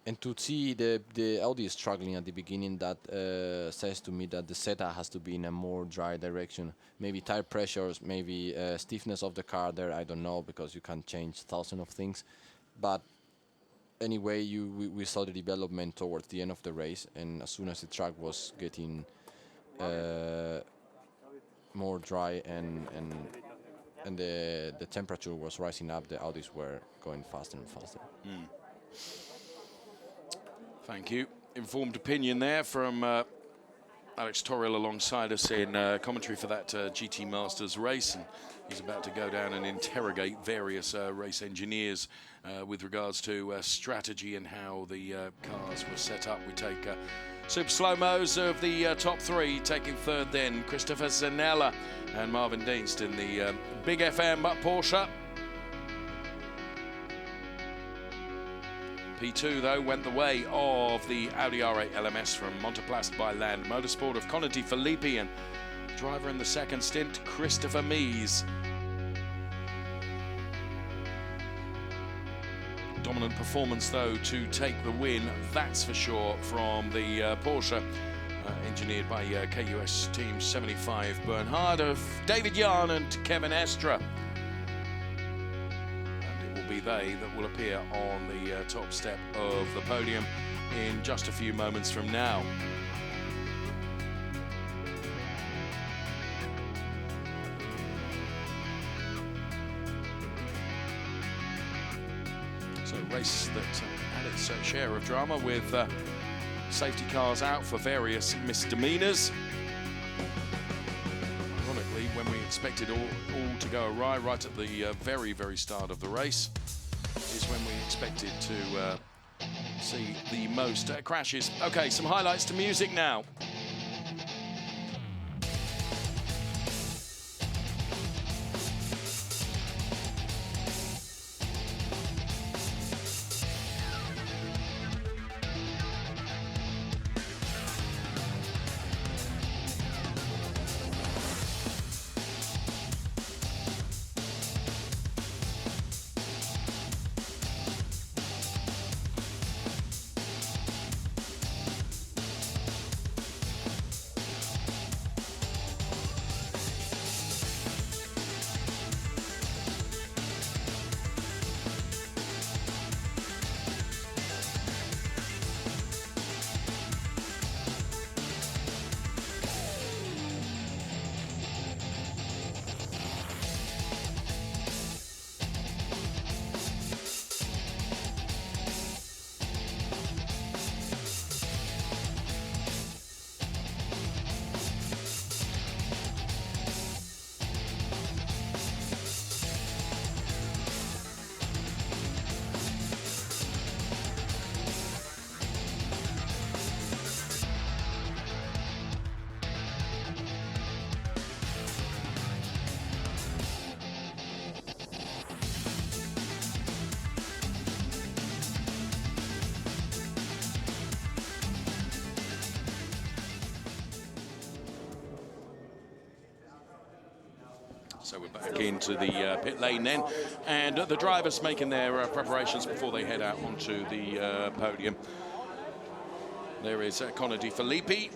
And to see the Audi struggling at the beginning, that says to me that the setup has to be in a more dry direction. Maybe tire pressures, maybe stiffness of the car there, I don't know, because you can change thousands of things. But anyway, we saw the development towards the end of the race, and as soon as the track was getting more dry and the temperature was rising up, the Audis were going faster and faster. Thank you. Informed opinion there from Alex Torrell alongside us in commentary for that GT Masters race, and he's about to go down and interrogate various race engineers with regards to strategy and how the cars were set up. We take super slow-mos of the top three, taking third then Christopher Zanella and Marvin Dienst in the Big FM Porsche. P2, though, went the way of the Audi R8 LMS from Monteplast by Land Motorsport of Conor Di Filippi, and driver in the second stint, Christopher Mies. Dominant performance, though, to take the win, that's for sure, from the Porsche, engineered by KUS Team 75 Bernhard, of David Yarn and Kevin Estre. Be they that will appear on the top step of the podium in just a few moments from now. So a race that had its share of drama, with safety cars out for various misdemeanors. Ironically, when we expected all to go awry right at the very, very start of the race, is when we expected to see the most crashes. Okay, some highlights to music now. So we're back into the pit lane then, and the drivers making their preparations before they head out onto the podium. There is Connor De Filippi.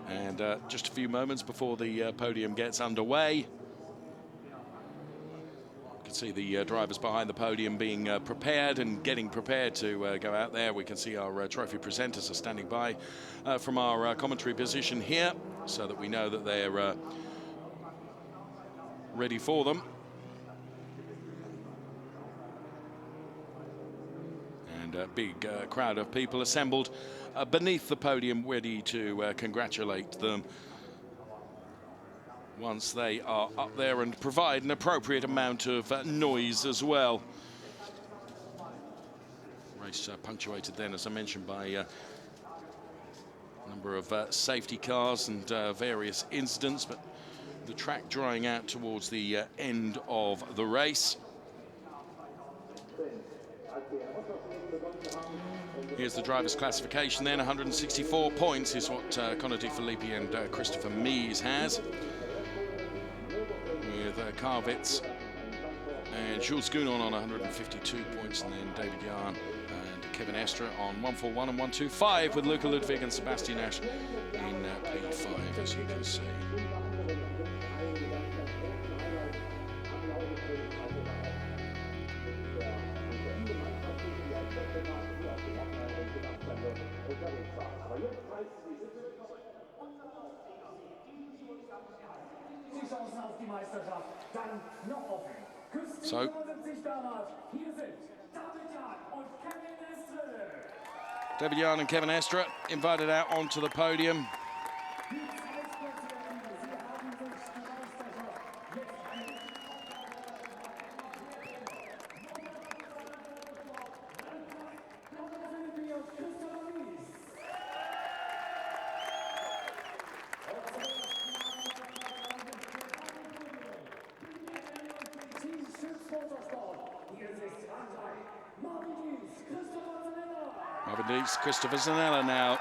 And just a few moments before the podium gets underway. You can see the drivers behind the podium being prepared and getting prepared to go out there. We can see our trophy presenters are standing by from our commentary position here, so that we know that they're ready for them. And a big crowd of people assembled beneath the podium, ready to congratulate them once they are up there and provide an appropriate amount of noise as well. Race punctuated then, as I mentioned, by a number of safety cars and various incidents, but the track drying out towards the end of the race. Here's the drivers' classification then. 164 points is what Connor De Filippi and Christopher Mies has, with Karvitz and Jules Gounon on 152 points, and then David Yarn and Kevin Estra on 141 and 125, with Luca Ludwig and Sebastian Ash in P5, as you can see. So, David Yarn and Kevin Estra invited out onto the podium. Christopher Zanella now.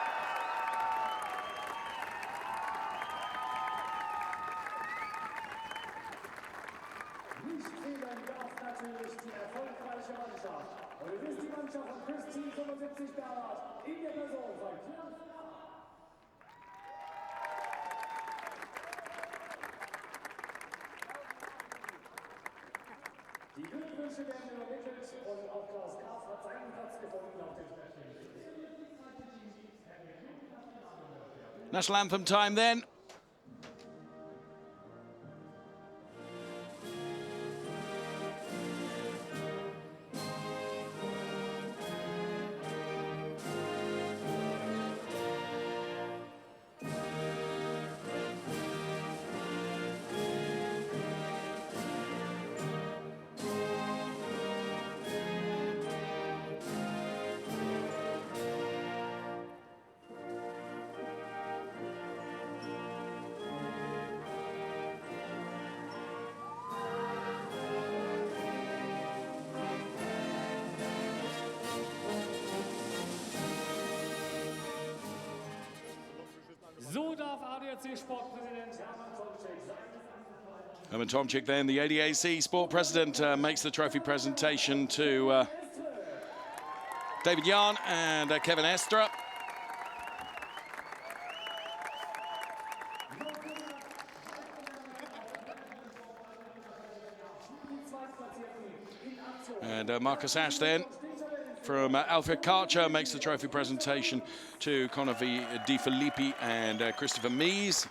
Die Glückwünsche werden übermittelt und auch Klaus Graf hat seinen Platz gefunden auf dem National anthem time then. So darf ADAC Sportpräsident Hermann Tomczyk sein. Hermann Tomczyk then, the ADAC Sport President, makes the trophy presentation to David Yarn and Kevin Estra. And Marcus Ash then, from Alfred Karcher, makes the trophy presentation to Connor De Filippi and Christopher Mies.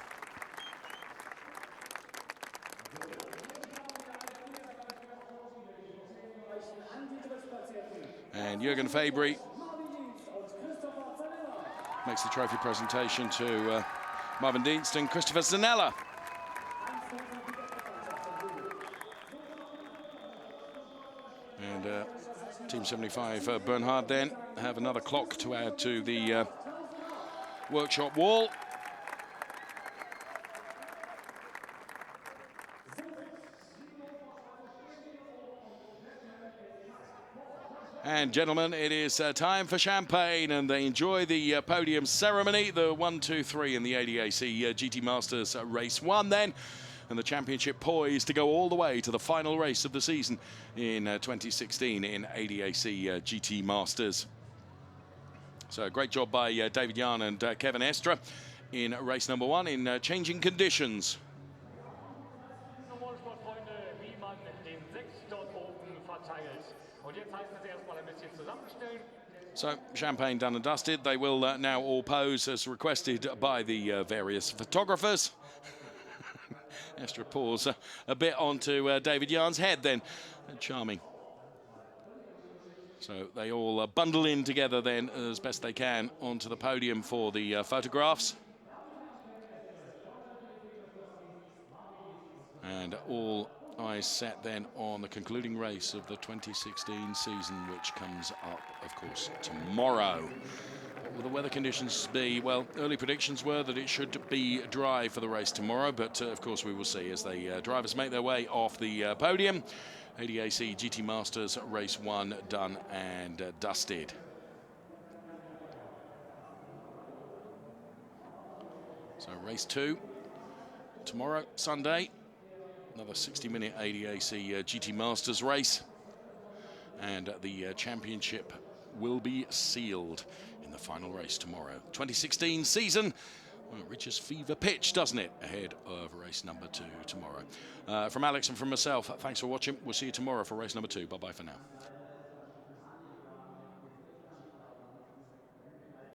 And Jürgen Fabry makes the trophy presentation to Marvin Dienst and Christopher Zanella. And Team 75 Bernhard then have another clock to add to the workshop wall. And gentlemen, it is time for champagne, and they enjoy the podium ceremony. The 1, 2, 3 in the ADAC GT Masters Race 1 then. And the championship poised to go all the way to the final race of the season in 2016 in ADAC GT Masters. So great job by David Jahn and Kevin Estra in race number 1 in changing conditions. So champagne done and dusted. They will now all pose as requested by the various photographers. Estra pours a bit onto David Jahn's head then. Charming. So they all bundle in together then as best they can onto the podium for the photographs. And all eyes set then on the concluding race of the 2016 season, which comes up, of course, tomorrow. What will the weather conditions be? Well, early predictions were that it should be dry for the race tomorrow, but of course we will see as the drivers make their way off the podium. ADAC GT Masters Race 1 done and dusted. So race 2 tomorrow, Sunday. Another 60-minute ADAC GT Masters race. And the championship will be sealed in the final race tomorrow. 2016 season, well, it reaches fever pitch, doesn't it? Ahead of race number 2 tomorrow. From Alex and from myself, thanks for watching. We'll see you tomorrow for race number 2. Bye-bye for now.